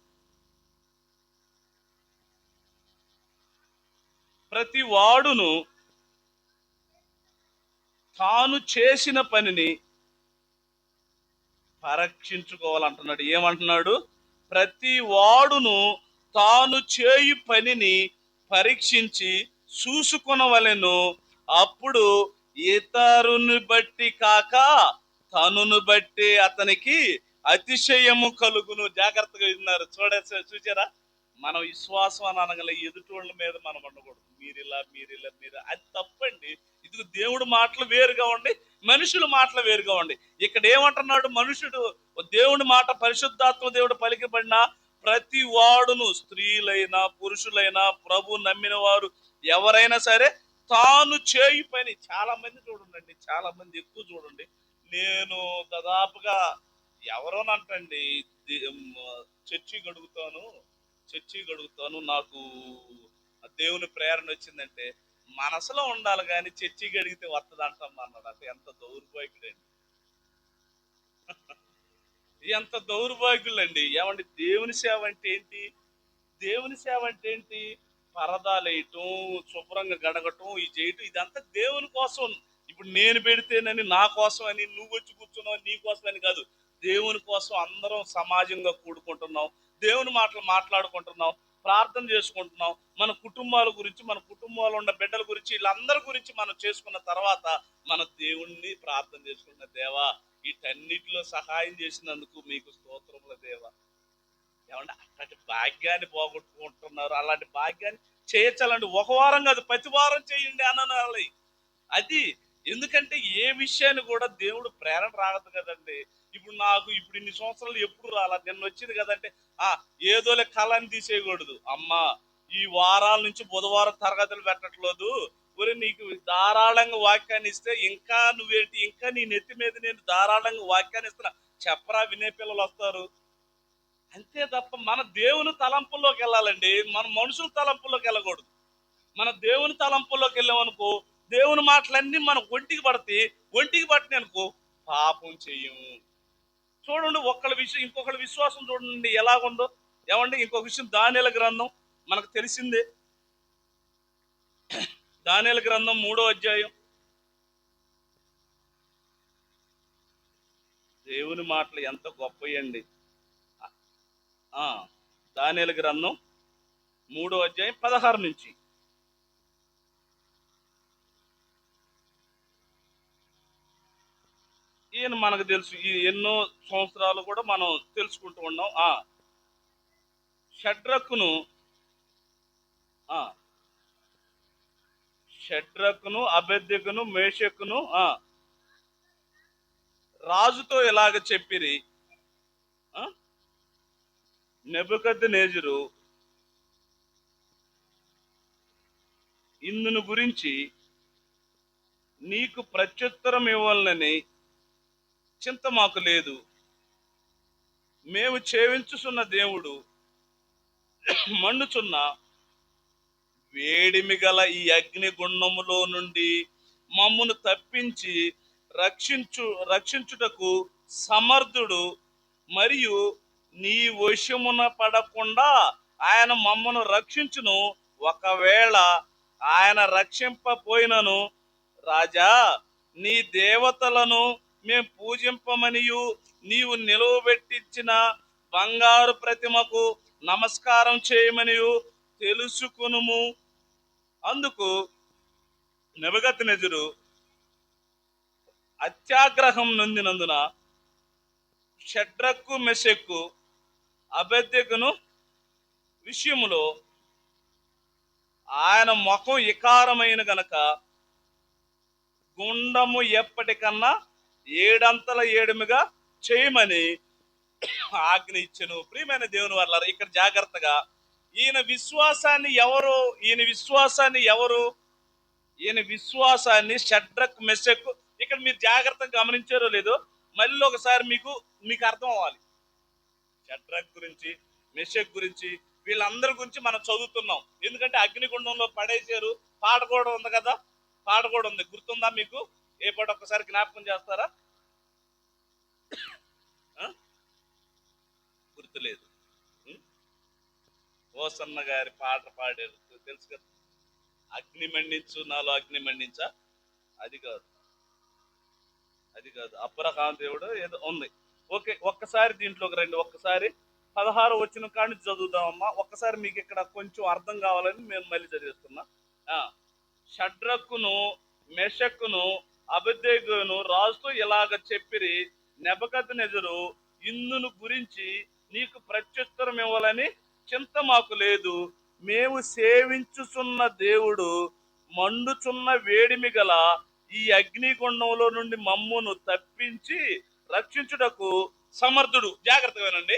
ప్రతి వాడును తాను చేసిన పనిని పరీక్షించుకోవాలంటున్నాడు. ఏమంటున్నాడు? ప్రతి వాడును తాను చేయు పనిని పరీక్షించి చూసుకొనవలెను. అప్పుడు ఇతరుని బట్టి కాక తనును బట్టి అతనికి అతిశయము కలుగును. జాగ్రత్తగా విన్నారు. చూచారా? మనం విశ్వాసం అని అనగల ఎదుటోళ్ళ మీద మనం ఉండకూడదు. మీరిలా అది తప్పండి. ఇది దేవుడు మాటలు వేరుగా ఉండి మనుషుల మాటలు వేరుగా ఉండి. ఇక్కడ ఏమంటున్నాడు? మనుషుడు దేవుని మాట, పరిశుద్ధాత్మ దేవుడు పలికబడిన ప్రతి వాడును, స్త్రీలైనా పురుషులైనా, ప్రభు నమ్మిన వారు ఎవరైనా సరే, తాను చేయి పని. చాలా మంది చూడండి, చాలా మంది ఎక్కువ చూడండి. నేను దాదాపుగా ఎవరోనంటండి, చర్చి గడుగుతాను, నాకు దేవుని ప్రేరణ వచ్చిందంటే మనసులో ఉండాలి కానీ చర్చి గడిగితే వస్తుంది అంటాం అన్నాడు. అంటే ఎంత దౌర్భాగ్యుడండి, ఎంత దౌర్భాగ్యులండి. ఏమండి, దేవుని సేవ అంటే ఏంటి? దేవుని సేవ అంటే ఏంటి? పరదాలేయటం, శుభ్రంగా గడగటం, ఇది చేయటం, ఇదంతా దేవుని కోసం. ఇప్పుడు నేను పెడితేనని, నా కోసం అని, నువ్వు వచ్చి కూర్చున్నావు నీ కోసం అని కాదు. దేవుని కోసం అందరం సమాజంగా కూడుకుంటున్నాం, దేవుని మాటలు మాట్లాడుకుంటున్నాం, ప్రార్థన చేసుకుంటున్నాం. మన కుటుంబాల గురించి, మన కుటుంబాల్లో ఉన్న బిడ్డల గురించి, వీళ్ళందరి గురించి మనం చేసుకున్న తర్వాత మన దేవుణ్ణి ప్రార్థన చేసుకున్న, దేవా వీటన్నిటిలో సహాయం చేసినందుకు మీకు స్తోత్రముల దేవా. ఏమంటే అట్లాంటి భాగ్యాన్ని పోగొట్టుకుంటున్నారు. అలాంటి భాగ్యాన్ని చేయొచ్చాలండి. ఒక వారం కాదు, ప్రతి వారం చేయండి అనాలి. అది ఎందుకంటే ఏ విషయాన్ని కూడా దేవుడు ప్రేరణ రాగదు కదండి. ఇప్పుడు ఇన్ని సంవత్సరాలు ఎప్పుడు రాలా, నిన్న వచ్చింది కదంటే ఏదోలే కళని తీసేయకూడదు. అమ్మా, ఈ వారాల నుంచి బుధవారం తరగతులు పెట్టట్లేదు, ఒరే నీకు ధారాళంగా వాక్యాన్ని ఇస్తే ఇంకా నువ్వేంటి, ఇంకా నీ నెత్తి మీద నేను ధారాళంగా వాక్యాన్ని ఇస్తున్నా చెప్పరా, వినే పిల్లలు వస్తారు. అంతే తప్ప మన దేవుని తలంపుల్లోకి వెళ్ళాలండి. మన మనుషుల తలంపుల్లోకి వెళ్ళకూడదు. మన దేవుని తలంపుల్లోకి వెళ్ళామనుకో, దేవుని మాటలన్నీ మన ఒంటికి పట్టినాయి అనుకో, పాపం చెయ్యము. చూడండి, ఇంకొకళ్ళ విశ్వాసం చూడండి ఎలాగుందో. ఏమండి, ఇంకొక విషయం, దానియేలు గ్రంథం మనకు తెలిసిందే. దానియేలు గ్రంథం 3వ అధ్యాయం. దేవుని మాటలు ఎంత గొప్పయండి. దానియేలు గ్రంథం 3వ అధ్యాయం 16 నుంచి. ఈయన మనకు తెలుసు, ఈ ఎన్నో సంవత్సరాలు కూడా మనం తెలుసుకుంటూ ఉన్నాం. షడ్రకును అబేద్నెగోను మేషకును రాజుతో ఇలాగ చెప్పిరి, నెబుకద్నెజరు ఇందును గురించి నీకు ప్రత్యుత్తరం ఇవ్వాలని చింత మాకు లేదు. మేము చేవించుచున్న దేవుడు మండుచున్న వేడిమి గల ఈ అగ్ని గుండములో నుండి మమ్మును తప్పించి రక్షించుటకు సమర్థుడు. మరియు నీ వశమున పడకుండా ఆయన మమ్మను రక్షించును. ఒకవేళ ఆయన రక్షింపపోయినను, రాజా నీ దేవతలను మేము పూజింపమనియు నీవు నిలువబెట్టించిన బంగారు ప్రతిమకు నమస్కారం చేయమనియు తెలుసుకునుము. అందుకు నెబుకద్నెజరు అత్యాగ్రహం నొందినందున షడ్రకు మెషకు అబేద్నెగోను విషయములో ఆయన ముఖం వికారమైన గనక గుండము ఎప్పటికన్నా 7 అంతల ఏడుమిగా చేయమని ఆజ్ఞ ఇచ్చెను. ప్రియమైన దేవుని వారలారా, ఇక్కడ జాగ్రత్తగా ఈయన విశ్వాసాన్ని ఎవరు ఈయన విశ్వాసాన్ని షడ్రక్ మెషక్, ఇక్కడ మీరు జాగ్రత్తగా గమనించారో లేదో మళ్ళీ ఒకసారి మీకు అర్థం అవ్వాలి. షడ్రక్ గురించి, మెషక్ గురించి, వీళ్ళందరి గురించి మనం చదువుతున్నాం. ఎందుకంటే అగ్నిగుండంలో పడేశారు. పాట కూడా ఉంది కదా, పాట కూడా ఉంది, గుర్తుందా మీకు? ఏ పాట ఒక్కసారి జ్ఞాపకం చేస్తారా? గుర్తులేదు. ఓసన్న గారి పాట పాడారు, తెలుసు కదా. అగ్ని మండించు నాలో అగ్ని మండించా, అది కాదు, అది కాదు. అబ్రహాం దేవుడు ఏదో ఉంది. ఓకే, ఒక్కసారి దీంట్లోకి రండి. ఒక్కసారి 16 వచ్చిన కాడి చదువుదామమ్మా. ఒక్కసారి మీకు ఇక్కడ కొంచెం అర్థం కావాలని మేము మళ్ళీ చదివిస్తున్నా. షడ్రక్కును మెషక్కును అబెద్నెగోను రాజుతో ఇలాగ చెప్పిరి, నెబుకద్నెజరు ఇందును గురించి నీకు ప్రత్యుత్తరం ఇవ్వాలని చింత మాకు లేదు. మేము సేవించుచున్న దేవుడు మండుచున్న వేడిమి గల ఈ అగ్నిగుండంలో నుండి మమ్మును తప్పించి రక్షించుటకు సమర్థుడు. జాగ్రత్తగా వినండి.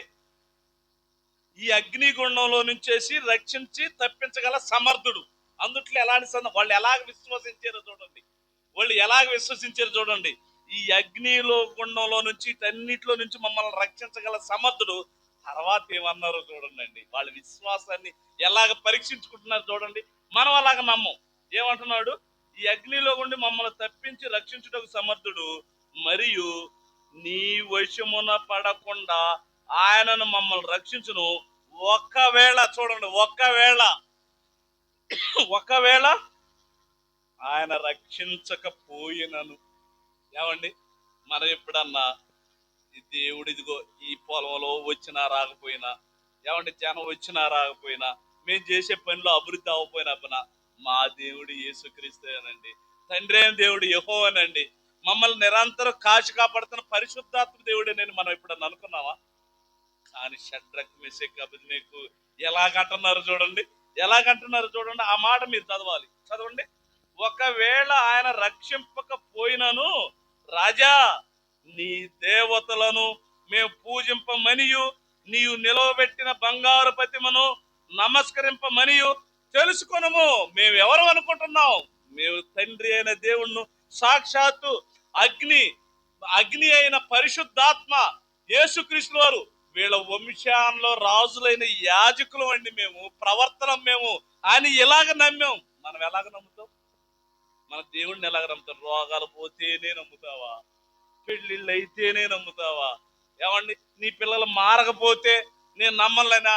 ఈ అగ్నిగుండంలో నుంచేసి రక్షించి తప్పించగల సమర్థుడు. అందుట్లో ఎలాంటి వాళ్ళు ఎలాగ విశ్వసించారో చూడండి, వాళ్ళు ఎలాగ విశ్వసించారో చూడండి. ఈ అగ్నిలో గుండంలో నుంచి, ఇటన్నిటిలో నుంచి మమ్మల్ని రక్షించగల సమర్థుడు. తర్వాత ఏమన్నారో చూడండి, వాళ్ళ విశ్వాసాన్ని ఎలాగ పరీక్షించుకుంటున్నారు చూడండి. మనం అలాగ నమ్మం. ఏమంటున్నాడు? ఈ అగ్నిలో ఉండి మమ్మల్ని తప్పించి రక్షించుటకు సమర్థుడు, మరియు నీ వశమున పడకుండా ఆయనను మమ్మల్ని రక్షించును. ఒకవేళ చూడండి, ఒకవేళ ఆయన రక్షించకపోయినను. ఏమండి, మనం ఎప్పుడన్నా ఈ దేవుడు ఇదిగో ఈ పొలంలో వచ్చినా రాకపోయినా, ఏమండి జనం వచ్చినా రాకపోయినా, మేము చేసే పనిలో అభివృద్ధి అవ్వకపోయినా మా దేవుడు యేసుక్రీస్తునండి, తండ్రి అయిన దేవుడు యెహోవానండి, మమ్మల్ని నిరంతరం కాచి కాపాడుతున్న పరిశుద్ధాత్మ దేవుడేనని మనం ఎప్పుడన్నా అనుకున్నావా? కానీ షడ్రక్ మెషక్ అబెద్నెగో ఎలాగంటున్నారు చూడండి. ఆ మాట మీరు చదవండి. ఒకవేళ ఆయన రక్షింపకపోయినను, రాజా నీ దేవతలను మేము పూజింపమనియు నీవు నిలవబెట్టిన బంగారు ప్రతిమను నమస్కరింపమనియు తెలుసుకొనము. మేము ఎవరు అనుకుంటున్నాం? మేము తండ్రి అయిన దేవుణ్ణి, సాక్షాత్తు అగ్ని అయిన పరిశుద్ధాత్మ యేసుక్రీస్తు వారు, వీళ్ళ వంశాల్లో రాజులైన యాజకులు అండి మేము, ప్రవర్తనం మేము అని ఇలాగ నమ్మాం. మనం ఎలాగ నమ్ముతాం? మన దేవుడిని ఎలాగ నమ్ముతాం? రోగాలు పోతేనే నమ్ముతావా? పెళ్లిళ్ళు అయితేనే నమ్ముతావా? ఏమండి, నీ పిల్లలు మారకపోతే నేను నమ్మలేనా?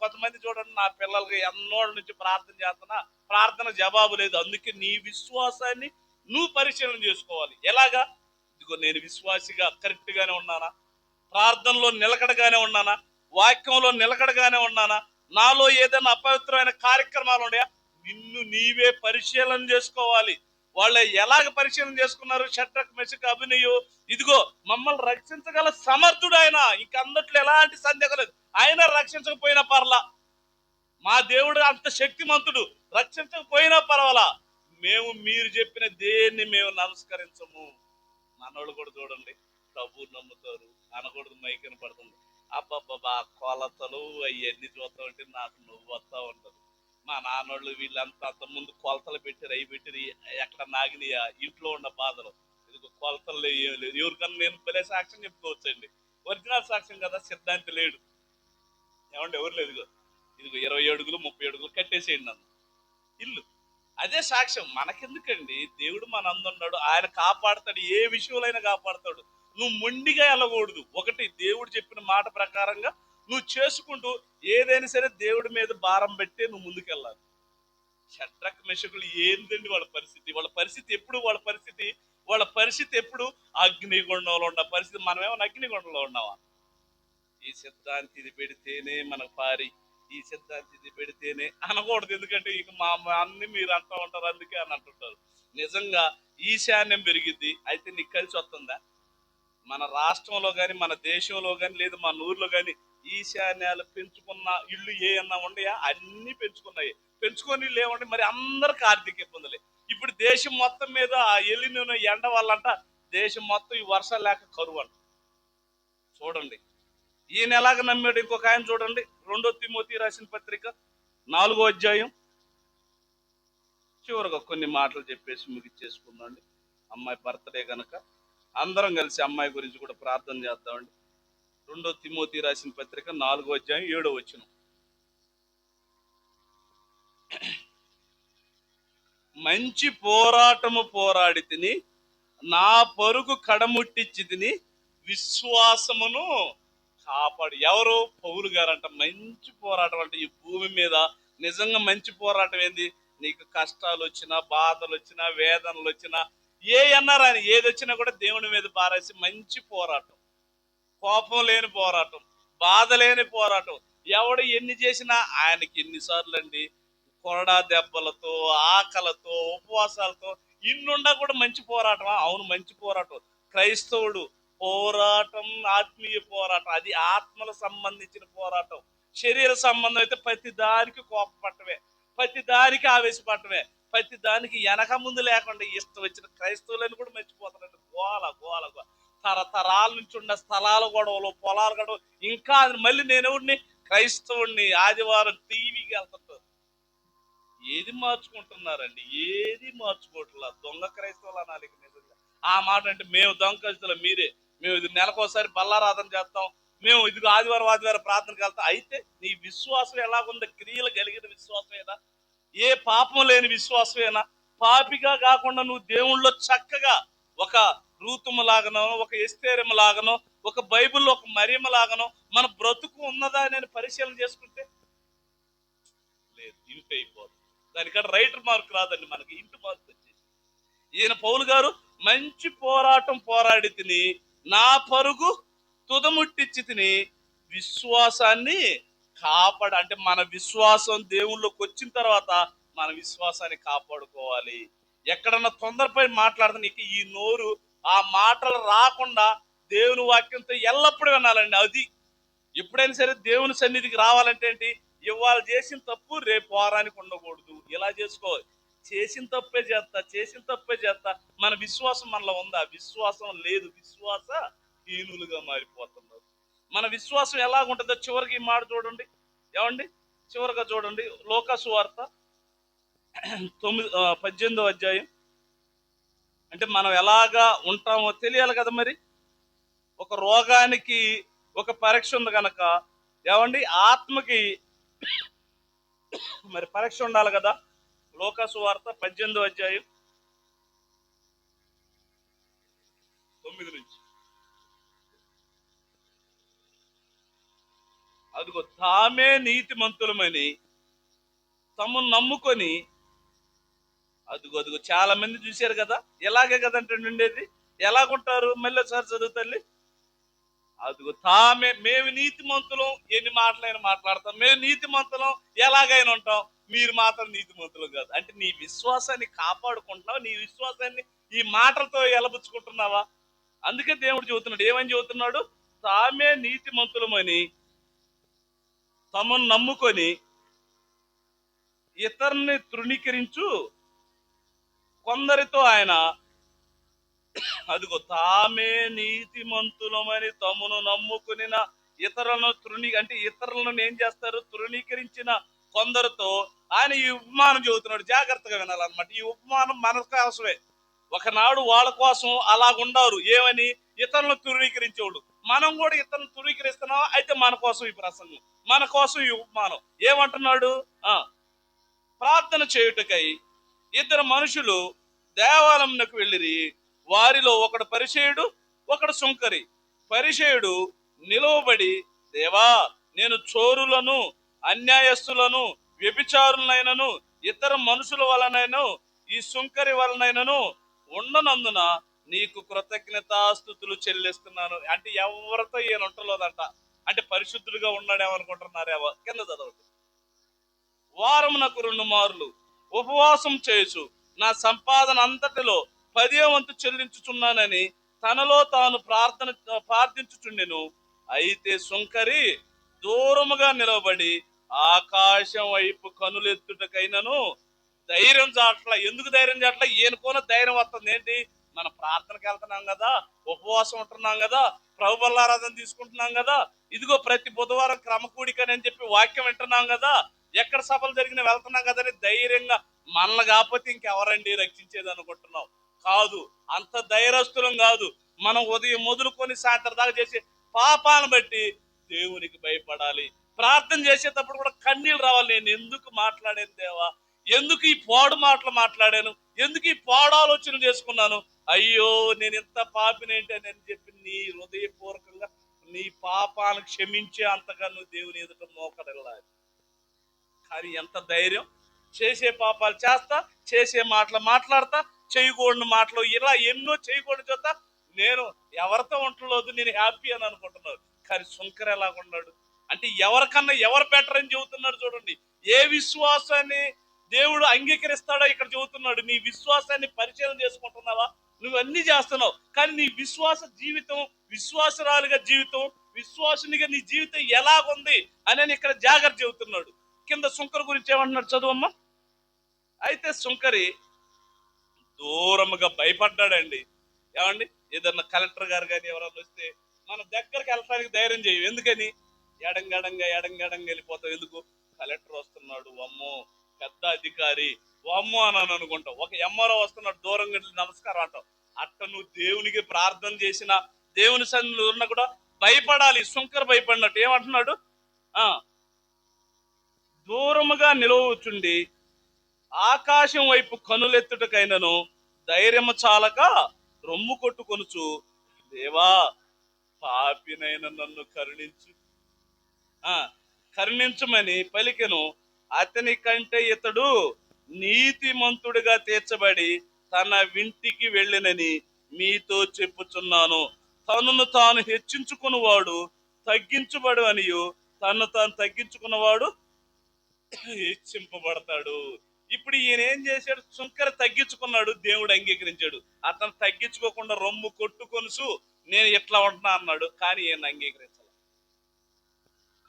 కొంతమంది చూడండి, నా పిల్లలకి ఎన్నోళ్ళ నుంచి ప్రార్థన చేస్తున్నా, ప్రార్థన జవాబు లేదు. అందుకే నీ విశ్వాసాన్ని నువ్వు పరిశీలన చేసుకోవాలి. ఎలాగా? ఇదిగో నేను విశ్వాసిగా కరెక్ట్ గానే ఉన్నానా? ప్రార్థనలో నిలకడగానే ఉన్నానా? వాక్యంలో నిలకడగానే ఉన్నానా? నాలో ఏదైనా అపవిత్రమైన కార్యక్రమాలు ఉన్నాయా? నిన్ను నీవే పరిశీలన చేసుకోవాలి. వాళ్ళు ఎలాగ పరిశీలన చేసుకున్నారు? షడ్రక్ మెషక్ అబెద్నెగో, ఇదిగో మమ్మల్ని రక్షించగల సమర్థుడు ఆయన, ఇంక అందట్లో ఎలాంటి సందేహం లేదు. ఆయన రక్షించకపోయినా పర్లా, మా దేవుడు అంత శక్తిమంతుడు, రక్షించకపోయినా పర్వాలా, మేము మీరు చెప్పిన దేన్ని మేము నమస్కరించము. మనోళ్ళు కూడా చూడండి, ప్రభు నమ్ముతారు అనకూడదు, మైకని పడుతుంది. అబ్బాబ్బా కొలతలు అవన్నీ చూస్తా ఉంటే నాకు నువ్వు వస్తా ఉంటుంది. మా నాన్నోళ్ళు వీళ్ళంతా అంత ముందు కొలతలు పెట్టారు, అవి పెట్టారు, ఎక్కడ నాగినాయా? ఇంట్లో ఉన్న బాధలు. ఇదిగో కొలతలు ఏం లేదు. ఎవరికన్నా నేను భలే సాక్ష్యం చెప్పుకోవచ్చండి, ఒరిజినల్ సాక్ష్యం కదా, సిద్ధాంతి లేడు. ఏమంటే ఎవరు లేదు. ఇదిగో 20 అడుగులు 30 అడుగులు కట్టేసేయండి నన్ను ఇల్లు, అదే సాక్ష్యం. మనకెందుకండి? దేవుడు మన అందున్నాడు, ఆయన కాపాడతాడు, ఏ విషయంలో కాపాడతాడు. నువ్వు మొండిగా వెళ్ళకూడదు. ఒకటి, దేవుడు చెప్పిన మాట ప్రకారంగా నువ్వు చేసుకుంటూ ఏదైనా సరే దేవుడి మీద భారం పెట్టి నువ్వు ముందుకెళ్ళాలి. షడ్రక్ మెషకులు ఏందండి వాళ్ళ పరిస్థితి ఎప్పుడు అగ్నిగుండంలో ఉన్న పరిస్థితి. మనమేమన్నా అగ్నిగుండంలో ఉన్నావా? ఈ సిద్ధాంతి ఇది పెడితేనే మనకు పారి, ఈ సిద్ధాంతి ఇది పెడితేనే అనకూడదు. ఎందుకంటే ఇక మా అన్ని మీరు అంటూ ఉంటారు, అందుకే అని అంటుంటారు. నిజంగా ఈశాన్యం పెరిగిద్ది అయితే నీకు కలిసి వస్తుందా? మన రాష్ట్రంలో కానీ, మన దేశంలో కానీ, లేదు మన ఊర్లో కానీ ఈశాన్యాలు పెంచుకున్న ఇల్లు ఏమన్నా ఉండయా? అన్ని పెంచుకొని లేవండి. మరి అందరికి ఆర్థిక ఇబ్బందులే. ఇప్పుడు దేశం మొత్తం మీద ఎల్లిన ఎండ వల్లంట దేశం మొత్తం ఈ వర్షాలు లేక కరువు అంట. చూడండి, ఈయన ఎలాగ నమ్మాడు? ఇంకొక ఆయన చూడండి, 2 తిమోతి రాసిన పత్రిక 4వ అధ్యాయం చివరిగా కొన్ని మాటలు చెప్పేసి ముగిచ్చేసుకుందామండి. అమ్మాయి బర్త్డే కనుక అందరం కలిసి అమ్మాయి గురించి కూడా ప్రార్థన చేద్దామండి. 2 తిమోతి రాసిన పత్రిక 4వ అధ్యాయం 7వ వచనం. మంచి పోరాటము పోరాడి తిని నా పరుగు కడముట్టించి తిని విశ్వాసమును కాపాడు. ఎవరు? పౌలు గారంట. మంచి పోరాటం అంటే ఈ భూమి మీద నిజంగా మంచి పోరాటం ఏంది? నీకు కష్టాలు వచ్చినా, బాధలు వచ్చినా, వేదనలు వచ్చినా, ఏ అన్నారని ఏది వచ్చినా కూడా దేవుని మీద పారేసి మంచి పోరాటం, కోపం లేని పోరాటం, బాధ లేని పోరాటం. ఎవడు ఎన్ని చేసినా ఆయనకి ఎన్నిసార్లు అండి కొరడా దెబ్బలతో, ఆకలతో, ఉపవాసాలతో ఇన్నుండా కూడా మంచి పోరాటం. అవును, మంచి పోరాటం. క్రైస్తవుడు పోరాటం ఆత్మీయ పోరాటం, అది ఆత్మల సంబంధించిన పోరాటం. శరీర సంబంధం అయితే ప్రతి దానికి కోపపట్టమే, ప్రతి దానికి ఆవేశపడటమే, ప్రతి దానికి వెనక ముందు లేకుండా ఇష్టం వచ్చిన క్రైస్తవులను కూడా మర్చిపోతారండి. గోల గోల గోల, తరతరాల నుంచి ఉన్న స్థలాల గొడవలు, పొలాల గొడవలు. ఇంకా మళ్ళీ నేనెవడిని? క్రైస్తవుడిని. ఆదివారం టీవీకి వెళ్తుంటారు. ఏది మార్చుకుంటున్నారండి? ఏది మార్చుకోవట్లా. దొంగ క్రైస్తవులు అనాలి నిజంగా. ఆ మాట అంటే మేము దొంగ క్రైస్తవులు, మేము ఇది నెలకోసారి బల్లారాధన చేస్తాం, మేము ఇది ఆదివారం ప్రార్థనకి వెళ్తాం. అయితే నీ విశ్వాసం ఎలాగుంది? క్రియలు కలిగిన విశ్వాసమేనా? ఏ పాపం లేని విశ్వాసమేనా? పాపిగా కాకుండా నువ్వు దేవుళ్ళో చక్కగా ఒక రూతుము లాగనో, ఒక ఎస్తేరము లాగనో, ఒక బైబిల్లో ఒక మరియమ్మ లాగనో మన బ్రతుకు ఉన్నదా అని పరిశీలన చేసుకుంటే లేదు, ఇంటి అయిపోదు. దానికంటే రైటర్ మార్క్ రాదండి, మనకి ఇంటి మార్క్ వచ్చేసి. ఈయన పౌలు గారు మంచి పోరాటం పోరాడి తిని నా పరుగు తుదముట్టించి తిని విశ్వాసాన్ని కాపాడు. అంటే మన విశ్వాసం దేవుళ్ళకి వచ్చిన తర్వాత మన విశ్వాసాన్ని కాపాడుకోవాలి. ఎక్కడన్నా తొందరపై మాట్లాడుతున్న నీకు ఈ నోరు ఆ మాటలు రాకుండా దేవుని వాక్యంతో ఎల్లప్పుడూ వినాలండి. అది ఎప్పుడైనా సరే దేవుని సన్నిధికి రావాలంటే ఏంటి? ఇవాళ చేసిన తప్పు రేపు వారానికి ఉండకూడదు. ఇలా చేసుకోవాలి. చేసిన తప్పే చేస్తా మన విశ్వాసం మనలో ఉందా? విశ్వాసం లేదు. విశ్వాస హీనులుగా మారిపోతున్నారు. మన విశ్వాసం ఎలాగుంటుందో చివరికి ఈ మాట చూడండి. ఏమండి? చివరిగా చూడండి, లూకా సువార్త 18వ అధ్యాయం. అంటే మనం ఎలాగా ఉంటామో తెలియాలి కదా. మరి ఒక రోగానికి ఒక పరీక్ష ఉంది కనుక ఏమండి, ఆత్మకి మరి పరీక్ష ఉండాలి కదా. లూకా సువార్త 18వ అధ్యాయం 9 నుంచి. అదిగో తామే నీతిమంతులమని తమను నమ్ముకొని, అదిగో చాలా మంది చూశారు కదా, ఎలాగే కదంటే ఉండేది. ఎలాగుంటారు? మళ్ళీ ఒకసారి చదువు తల్లి. అదిగో మేము నీతిమంతులం. ఎన్ని మాటలైనా మాట్లాడతాం. మేము నీతిమంతులం, ఎలాగైనా ఉంటాం. మీరు మాత్రం నీతిమంతులు కాదు. అంటే నీ విశ్వాసాన్ని కాపాడుకుంటున్నావు, నీ విశ్వాసాన్ని ఈ మాటలతో ఎలబుచ్చుకుంటున్నావా? అందుకే దేవుడు చెబుతున్నాడు. ఏమని చెబుతున్నాడు? తామే నీతిమంతులమని తమను నమ్ముకొని ఇతరుని తృణీకరించు కొందరితో ఆయన, అదిగో తామే నీతిమంతులమని తమను నమ్ముకునిన ఇతరులను అంటే ఇతరులను ఏం చేస్తారు? తృణీకరించిన కొందరితో ఆయన ఈ ఉపమానం చెబుతున్నాడు. జాగ్రత్తగా వినాలన్నమాట. ఈ ఉపమానం మన కోసమే. ఒకనాడు వాళ్ళ కోసం అలాగుండారు. ఏమని? ఇతరులను తృణీకరించేవాడు. మనం కూడా ఇతరులను తృణీకరిస్తున్నాం. అయితే మన కోసం ఈ ప్రసంగం, మన కోసం ఈ ఉపమానం. ఏమంటున్నాడు? ప్రార్థన చేయుటకై 2 మనుషులు దేవాలయంకు వెళ్ళిరి. వారిలో ఒకడు పరిసయ్యుడు, ఒకడు సుంకరి. పరిసయ్యుడు నిలువబడి, దేవా, నేను చోరులను, అన్యాయస్తులను, వ్యభిచారులనైనను, ఇతర మనుషుల వలనైనా, ఈ సుంకరి వలనైనను ఉండనందున నీకు కృతజ్ఞతాస్తుతులు చెల్లిస్తున్నాను. అంటే ఎవరితో ఈయన ఉంటలేదంట. అంటే పరిశుద్ధులుగా ఉన్నాడేమనుకుంటున్నారేమో. కింద చదవండి. వారమునకు 2 మార్లు ఉపవాసం చేసు నా సంపాదన అంతటిలో 10వ వంతు చెల్లించుచున్నానని తనలో తాను ప్రార్థించుచుండెను. అయితే సుంకరి దూరముగా నిలబడి ఆకాశం వైపు కనులెత్తుటకైనను ధైర్యం చాట్ల. ఎందుకు ధైర్యం చాట్ల? ఈయనకోన ధైర్యం వస్తుంది. ఏంటి? మన ప్రార్థనకి వెళ్తున్నాం కదా, ఉపవాసం ఉంటున్నాం కదా, ప్రభు బల్లారాధన తీసుకుంటున్నాం కదా, ఇదిగో ప్రతి బుధవారం క్రమకూడికని అని చెప్పి వాక్యం వింటున్నాం కదా, ఎక్కడ సభలు జరిగినా వెళ్తున్నాం కదని ధైర్యంగా మనల్ని కాకపోతే ఇంకెవరండి రక్షించేది అనుకుంటున్నాం? కాదు, అంత ధైర్యస్తులం కాదు. మనం ఉదయం మొదలుకొని సాయంత్రం దాకా చేసే పాపాలను బట్టి దేవునికి భయపడాలి. ప్రార్థన చేసేటప్పుడు కూడా కన్నీళ్ళు రావాలి. నేను ఎందుకు మాట్లాడాను దేవా, ఎందుకు ఈ పాడు మాటలు మాట్లాడాను, ఎందుకు ఈ పాడు ఆలోచన చేసుకున్నాను, అయ్యో నేను ఎంత పాపినేంటి అని చెప్పి నీ హృదయపూర్వకంగా నీ పాపాలను క్షమించే అంతగా నువ్వు దేవుని ఎదుట మోకరిల్లాలి. కానీ ఎంత ధైర్యం! చేసే పాపాలు చేస్తా, చేసే మాటలు మాట్లాడతా, చేయకూడని మాటలు ఇలా ఎన్నో చేయకూడదు చేస్తా. నేను ఎవరితో ఉంటలేదు, నేను హ్యాపీ అని అనుకుంటున్నాను. కానీ శుంకర్ ఎలాగున్నాడు అంటే ఎవరికన్నా ఎవరు బెటర్ అని చెబుతున్నాడు. చూడండి, ఏ విశ్వాసాన్ని దేవుడు అంగీకరిస్తాడో ఇక్కడ చెబుతున్నాడు. నీ విశ్వాసాన్ని పరిచయం చేసుకుంటున్నావా? నువ్వు అన్ని చేస్తున్నావు, కానీ నీ విశ్వాస జీవితం, విశ్వాసరాలుగా జీవితం, విశ్వాసునిగా నీ జీవితం ఎలాగుంది అని ఇక్కడ జాగ్రత్త చెబుతున్నాడు. కింద శుంకర్ గురించి ఏమంటున్నాడు చదువమ్మా. అయితే శుంకరి దూరముగా భయపడ్డాడండి. ఏమండి, ఏదన్నా కలెక్టర్ గారు కానీ ఎవరన్నా వస్తే మన దగ్గరికి వెళ్ళడానికి ధైర్యం చేయం. ఎందుకని? ఎడంగడంగా వెళ్ళిపోతాం. ఎందుకు? కలెక్టర్ వస్తున్నాడు, అమ్మో పెద్ద అధికారి, అమ్మో అని అనుకుంటాం. ఒక ఎంఆర్ఓ వస్తున్నాడు, దూరంగా వెళ్ళి నమస్కారం అంటాం. అట్ట నువ్వు దేవునికి ప్రార్థన చేసిన, దేవుని సన్నిధిలో ఉన్నా కూడా భయపడాలి. శుంకర్ భయపడినట్టు ఏమంటున్నాడు? దూరముగా నిలవచుండి ఆకాశం వైపు కనులెత్తుటకైనను ధైర్యము చాలక రొమ్ము కొట్టుకొనుచు, దేవా పాపినైన నన్ను కరుణించమని పలికెను. అతని కంటే ఇతడు నీతిమంతుడిగా తీర్చబడి తన వింటికి వెళ్ళినని మీతో చెప్పుచున్నాను. తనను తాను హెచ్చించుకున్నవాడు తగ్గించబడు అనియు, తను తాను తగ్గించుకున్నవాడు హెచ్చింపబడతాడు. ఇప్పుడు ఈయన ఏం చేశాడు? శుంకర తగ్గించుకున్నాడు, దేవుడు అంగీకరించాడు. అతను తగ్గించుకోకుండా రొమ్ము కొట్టుకొనుసు నేను ఇట్లా ఉంటున్నా అన్నాడు, కానీ ఈయన అంగీకరించాలి.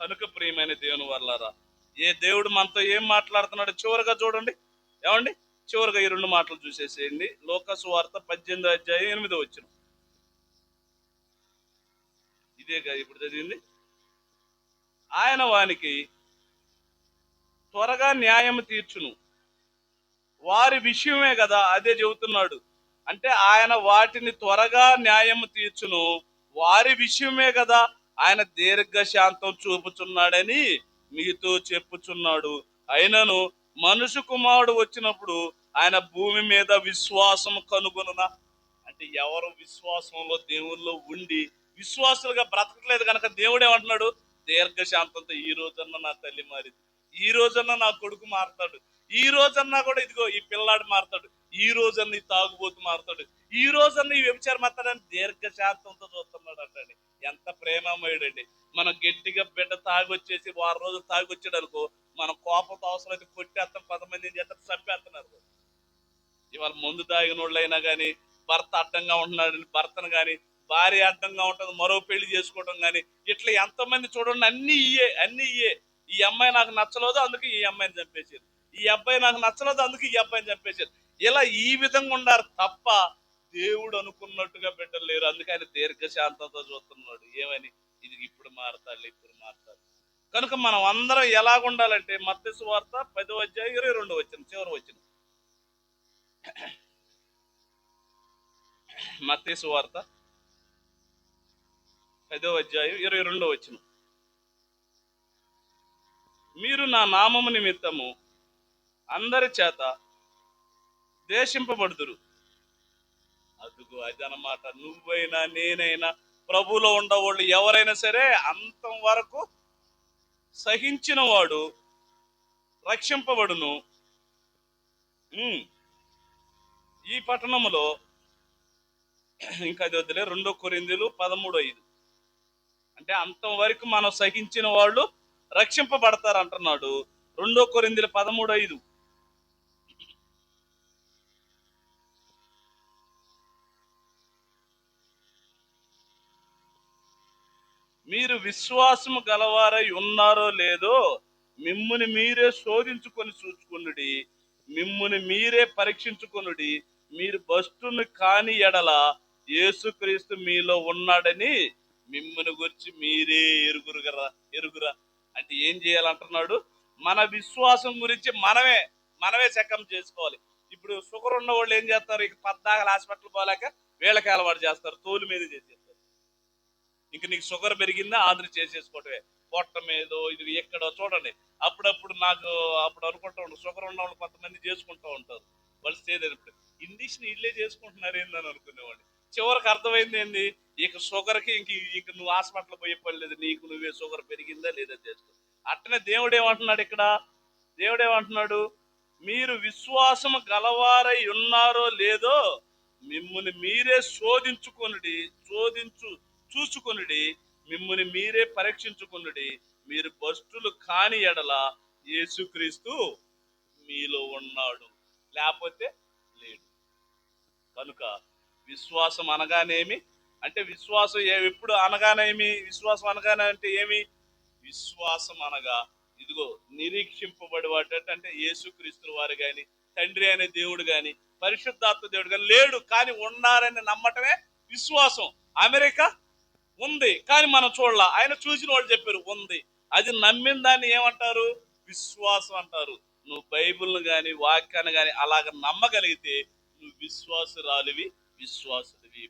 కనుక ప్రియమైన దేవుని వల్లారా, ఏ దేవుడు మనతో ఏం మాట్లాడుతున్నాడు చివరిగా చూడండి. ఏమండి, చివరిగా ఈ 2 మాటలు చూసేసేయండి. లోకాసు వార్త 18:8 ఇదేగా ఇప్పుడు చదివింది. ఆయన వానికి త్వరగా న్యాయం తీర్చును, వారి విషయమే కదా, అదే చెబుతున్నాడు. అంటే ఆయన వాటిని త్వరగా న్యాయం తీర్చును, వారి విషయమే కదా, ఆయన దీర్ఘశాంతం చూపుచున్నాడని మీతో చెప్పుచున్నాడు. అయినను మనుషు కుమారుడు వచ్చినప్పుడు ఆయన భూమి మీద విశ్వాసం కనుగొనునా? అంటే ఎవరు విశ్వాసంలో దేవుల్లో ఉండి విశ్వాసులుగా బ్రతకట్లేదు కనుక దేవుడు ఏమంటున్నాడు? దీర్ఘశాంతంతో ఈ రోజన్నా నా తల్లి మారింది, ఈ రోజన్నా నా కొడుకు మారుతాడు, ఈ రోజన్నా కూడా ఇదిగో ఈ పిల్లాడు మారుతాడు, ఈ రోజన్నా ఈ తాగుబోతు మారుతాడు, ఈ రోజన్నా ఈ వ్యభిచారం మారుతాడని దీర్ఘశాంతంతో చూస్తున్నాడు అంటండి. ఎంత ప్రేమమయుడండి. మనం గట్టిగా బిడ్డ తాగొచ్చేసి 6 రోజులు తాగొచ్చాడు అనుకో, మన కోపంతో అవసరమైతే కొట్టేస్తాం, 10 మందిని చేస్తారు, చంపేస్తున్నారు. ఇవాళ ముందు తాగిన వాళ్ళైనా కానీ, భర్త అడ్డంగా ఉంటున్నాడు భర్తను కానీ, భార్య అడ్డంగా ఉంటుంది మరో పెళ్లి చేసుకోవడం కానీ, ఇట్లా ఎంతమంది చూడండి, అన్ని ఇయ్యే. ఈ అమ్మాయి నాకు నచ్చలేదు అందుకే ఈ అమ్మాయిని చంపేశారు, ఈ అబ్బాయి నాకు నచ్చలేదు అందుకే ఈ అబ్బాయిని చంపేశారు. ఇలా ఈ విధంగా ఉండారు తప్ప దేవుడు అనుకున్నట్టుగా బిడ్డలు లేరు. అందుకే ఆయన దీర్ఘశాంతంతో చూస్తున్నాడు. ఏమని? ఇది ఇప్పుడు మారతాడు, ఇప్పుడు మారతాడు. కనుక మనం అందరం ఎలాగుండాలంటే మత్తయి సువార్త 10:22 చివరి వచ్చిన మత్తయి సువార్త 10:22 మీరు నా నామము నిమిత్తము అందరి చేత దేశింపబడుదురు. అదుగో అదనమాట. నువ్వైనా నేనైనా ప్రభువులో ఉండవాళ్ళు ఎవరైనా సరే అంతం వరకు సహించిన వాడు రక్షింపబడును. ఈ పట్టణములో ఇంకా అది వద్దులే, 2 కొరింథీయులు 13:5 అంటే అంతం వరకు మనం సహించిన వాళ్ళు రక్షింపబడతారు అంటున్నాడు. 2 కొరింథీయులు 13:5 మీరు విశ్వాసము గలవారై ఉన్నారో లేదో మిమ్ముని మీరే శోధించుకొని చూచుకొనుడి, మిమ్ముని మీరే పరీక్షించుకొనుడి. మీరు భ్రష్టుని కాని ఎడల యేసుక్రీస్తు మీలో ఉన్నాడని మిమ్ముని గురించి మీరే ఎరుగురా. అంటే ఏం చేయాలంటున్నాడు? మన విశ్వాసం గురించి మనమే చెకప్ చేసుకోవాలి. ఇప్పుడు షుగర్ ఉన్న వాళ్ళు ఏం చేస్తారు, ఇక పద్దాకల హాస్పిటల్ పోలేక వీళ్ళకి అలవాటు చేస్తారు, తోలు మీద చేసేస్తారు. ఇంక నీకు షుగర్ పెరిగిందా ఆంధ్ర చేసేసుకోవటమే, పొట్ట మీదో ఇది ఎక్కడో చూడండి. అప్పుడప్పుడు నాకు అప్పుడు అనుకుంటా ఉంటాను, షుగర్ ఉన్న వాళ్ళు కొంతమంది చేసుకుంటూ ఉంటారు, వాళ్ళు స్టేజ్ అయినప్పుడు ఇండిషన్ ఇళ్ళే చేసుకుంటున్నారు ఏందని అనుకునేవాడిని. చివరికి అర్థమైంది ఏంది, ఇక షుగర్కి ఇంక నువ్వు హాస్పిటల్ పోయే పని లేదు, నీకు నువ్వే షుగర్ పెరిగిందా లేదా చేసుకో. అట్టనే దేవుడు ఏమంటున్నాడు ఇక్కడ, దేవుడు ఏమంటున్నాడు, మీరు విశ్వాసం గలవారై ఉన్నారో లేదో మిమ్ముని మీరే శోధించుకొనుడి, చూసుకొనుడి, మిమ్ముని మీరే పరీక్షించుకొనుడి, మీరు భ్రష్టులు కాని ఎడల యేసుక్రీస్తు మీలో ఉన్నాడు, లేకపోతే లేడు. కనుక విశ్వాసం అనగానేమి అంటే, విశ్వాసం ఎప్పుడు అనగానేమి, విశ్వాసం అనగానే అంటే ఏమి, విశ్వాసం అనగా ఇదిగో నిరీక్షింపబడి వాటి అంటే యేసుక్రీస్తు వారు గాని, తండ్రి అనే దేవుడు గాని, పరిశుద్ధాత్మ దేవుడు గాని లేడు కానీ ఉన్నారని నమ్మటమే విశ్వాసం. అమెరికా ఉంది కానీ మనం చూడాల, ఆయన చూసిన వాళ్ళు చెప్పారు ఉంది, అది నమ్మిన దాన్ని ఏమంటారు, విశ్వాసం అంటారు. నువ్వు బైబిల్ను గాని వాక్యాన్ని గాని అలాగ నమ్మగలిగితే నువ్వు విశ్వాసురాలివి, విశ్వాసుడివి.